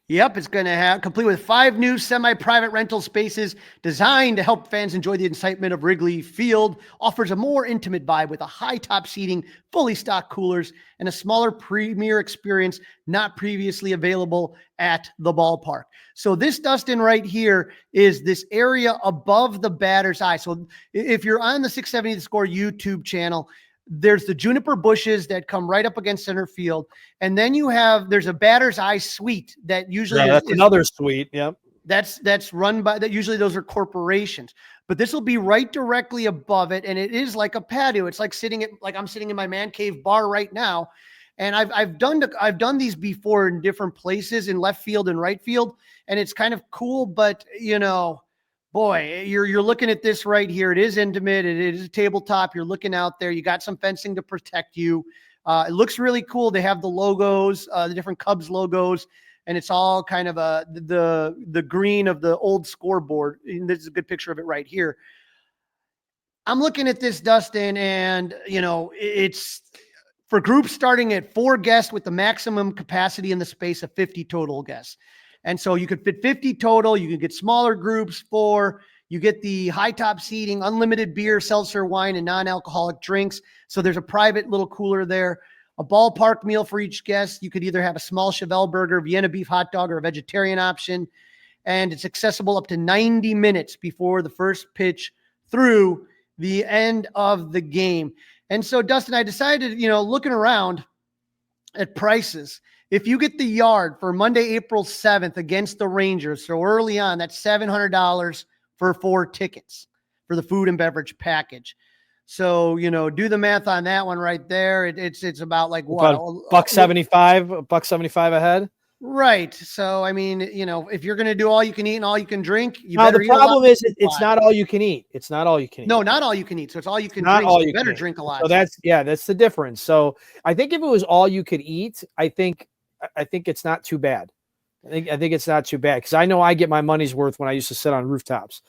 Yep, it's going to have complete with 5 new semi-private rental spaces designed to help fans enjoy the excitement of Wrigley Field. Offers a more intimate vibe with a high top seating, fully stocked coolers, and a smaller premier experience not previously available at the ballpark. So this, Dustin, right here is this area above the batter's eye. So if you're on the 670 The Score YouTube channel, there's the juniper bushes that come right up against center field. And then there's a batter's eye suite that usually that's another suite. Yep. That's run by that. Usually those are corporations, but this will be right directly above it. And it is like a patio. It's like I'm sitting in my man cave bar right now. And I've done these before in different places in left field and right field. And it's kind of cool, but boy, you're looking at this right here. It is intimate. It is a tabletop. You're looking out there. You got some fencing to protect you. It looks really cool. They have the logos, the different Cubs logos, and it's all kind of the green of the old scoreboard. And this is a good picture of it right here. I'm looking at this, Dustin, and it's for groups starting at 4 guests with the maximum capacity in the space of 50 total guests. And so you could fit 50 total. You can get smaller groups, 4. You get the high top seating, unlimited beer, seltzer, wine, and non-alcoholic drinks. So there's a private little cooler there. A ballpark meal for each guest. You could either have a small Chevelle burger, Vienna beef hot dog, or a vegetarian option. And it's accessible up to 90 minutes before the first pitch through the end of the game. And so, Dustin, I decided, looking around at prices, if you get the yard for Monday, April 7th against the Rangers, so early on, that's $700 for 4 tickets for the food and beverage package. So, do the math on that one right there. It's about like what? $1.75, $1.75 a head. Right. So, I mean, if you're going to do all you can eat and all you can drink, the problem is it's not all you can eat. It's not all you can eat. No, not all you can eat. So it's all you can not drink. All so you better can drink a lot. So that's the difference. So I think if it was all you could eat, I think it's not too bad. I think it's not too bad because I know I get my money's worth when I used to sit on rooftops.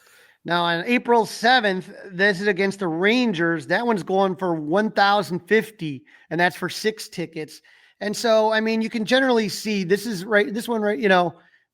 Now on April 7th, this is against the Rangers. That one's going for $1,050, and that's for 6 tickets. And so, I mean, you can generally see this one,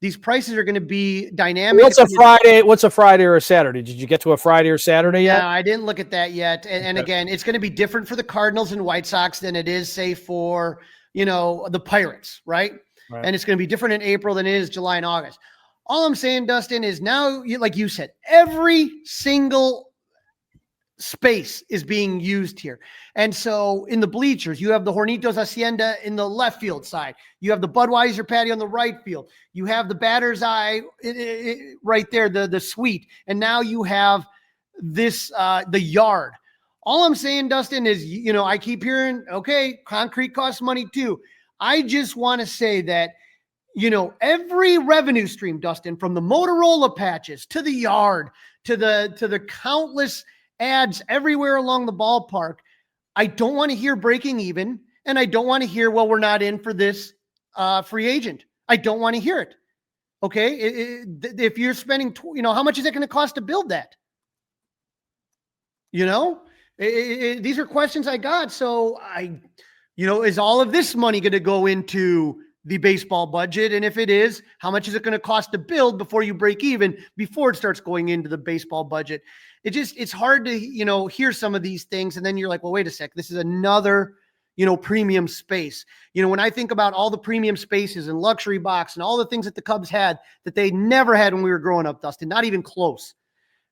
these prices are going to be dynamic. What's a Friday or a Saturday? Did you get to a Friday or Saturday yet? Yeah, I didn't look at that yet. And again, it's going to be different for the Cardinals and White Sox than it is, say, for, the Pirates, right? And it's going to be different in April than it is July and August. All I'm saying, Dustin, is now, like you said, every single space is being used here. And so in the bleachers, you have the Hornitos Hacienda in the left field side. You have the Budweiser patio on the right field. You have the batter's eye right there, the suite. And now you have this, the yard. All I'm saying, Dustin, is, I keep hearing, okay, concrete costs money too. I just want to say that, every revenue stream, Dustin, from the Motorola patches to the yard, to the countless ads everywhere along the ballpark, I don't want to hear breaking even, and I don't want to hear, well, we're not in for this free agent. I don't want to hear it. Okay, if you're spending, how much is it going to cost to build that? These are questions I got. So is all of this money going to go into the baseball budget? And if it is, how much is it going to cost to build before you break even, before it starts going into the baseball budget? It's hard to, hear some of these things. And then you're like, well, wait a sec, this is another, premium space. When I think about all the premium spaces and luxury box and all the things that the Cubs had that they never had when we were growing up, Dustin, not even close.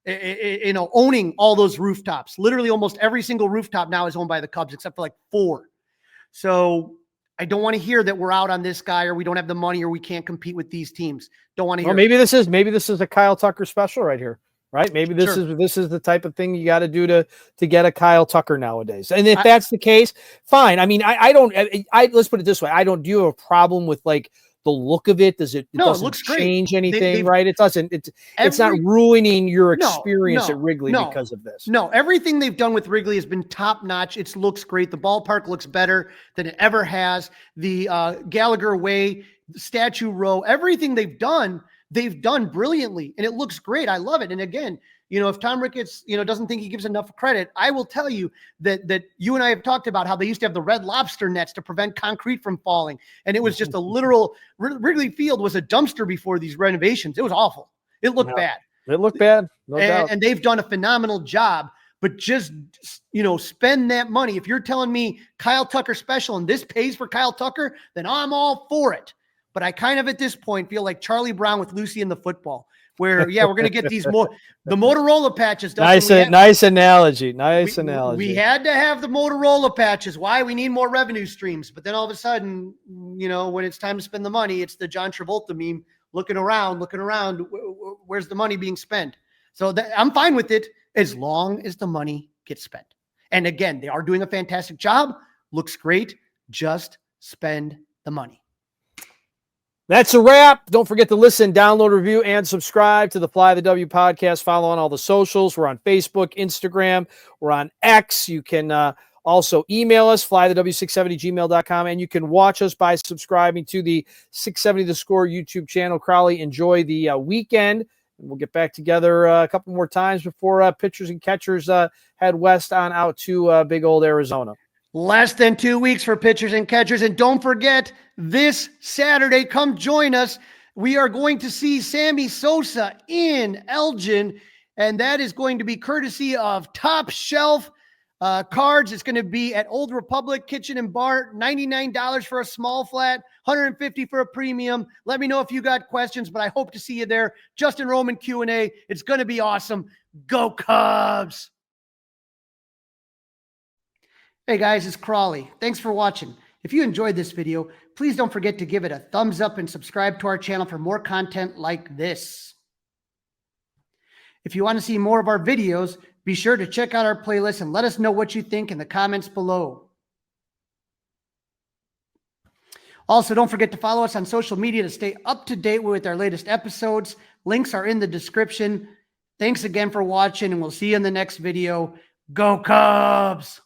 Owning all those rooftops, literally almost every single rooftop now is owned by the Cubs, except for like 4. So I don't want to hear that we're out on this guy, or we don't have the money, or we can't compete with these teams. Don't want to hear. Well, maybe this is a Kyle Tucker special right here, right? Maybe this is the type of thing you got to do to get a Kyle Tucker nowadays. And if that's the case, fine. I mean, I don't. Let's put it this way: I don't. Do you have a problem with like the look of it? Does it? No, it looks change great. Anything, right? It doesn't. It's not ruining your experience at Wrigley because of this. No, everything they've done with Wrigley has been top notch. It looks great. The ballpark looks better than it ever has. The Gallagher Way, Statue Row, everything they've done brilliantly, and it looks great. I love it. And again, if Tom Ricketts, doesn't think he gives enough credit, I will tell you that you and I have talked about how they used to have the Red Lobster nets to prevent concrete from falling. And it was just a literal, Wrigley Field was a dumpster before these renovations. It was awful. It looked bad. It looked bad. No doubt. And they've done a phenomenal job, but just, spend that money. If you're telling me Kyle Tucker special and this pays for Kyle Tucker, then I'm all for it. But I kind of at this point feel like Charlie Brown with Lucy and the football, where, we're going to get the Motorola patches. Nice analogy. We had to have the Motorola patches. Why? We need more revenue streams. But then all of a sudden, when it's time to spend the money, it's the John Travolta meme, looking around. Where's the money being spent? So I'm fine with it as long as the money gets spent. And again, they are doing a fantastic job. Looks great. Just spend the money. That's a wrap. Don't forget to listen, download, review, and subscribe to the Fly the W podcast. Follow on all the socials. We're on Facebook, Instagram. We're on X. You can also email us, flythew670gmail.com, and you can watch us by subscribing to the 670 The Score YouTube channel. Crawly, enjoy the weekend. We'll get back together a couple more times before pitchers and catchers head west on out to big old Arizona. Less than 2 weeks for pitchers and catchers. And don't forget, this Saturday, come join us. We are going to see Sammy Sosa in Elgin, and that is going to be courtesy of Top Shelf Cards. It's going to be at Old Republic Kitchen and Bar, $99 for a small flat, $150 for a premium. Let me know if you got questions, but I hope to see you there. Justin Roman Q&A. It's going to be awesome. Go Cubs! Hey guys, it's Crawly. Thanks for watching. If you enjoyed this video, please don't forget to give it a thumbs up and subscribe to our channel for more content like this. If you want to see more of our videos, be sure to check out our playlist and let us know what you think in the comments below. Also, don't forget to follow us on social media to stay up to date with our latest episodes. Links are in the description. Thanks again for watching, and we'll see you in the next video. Go Cubs!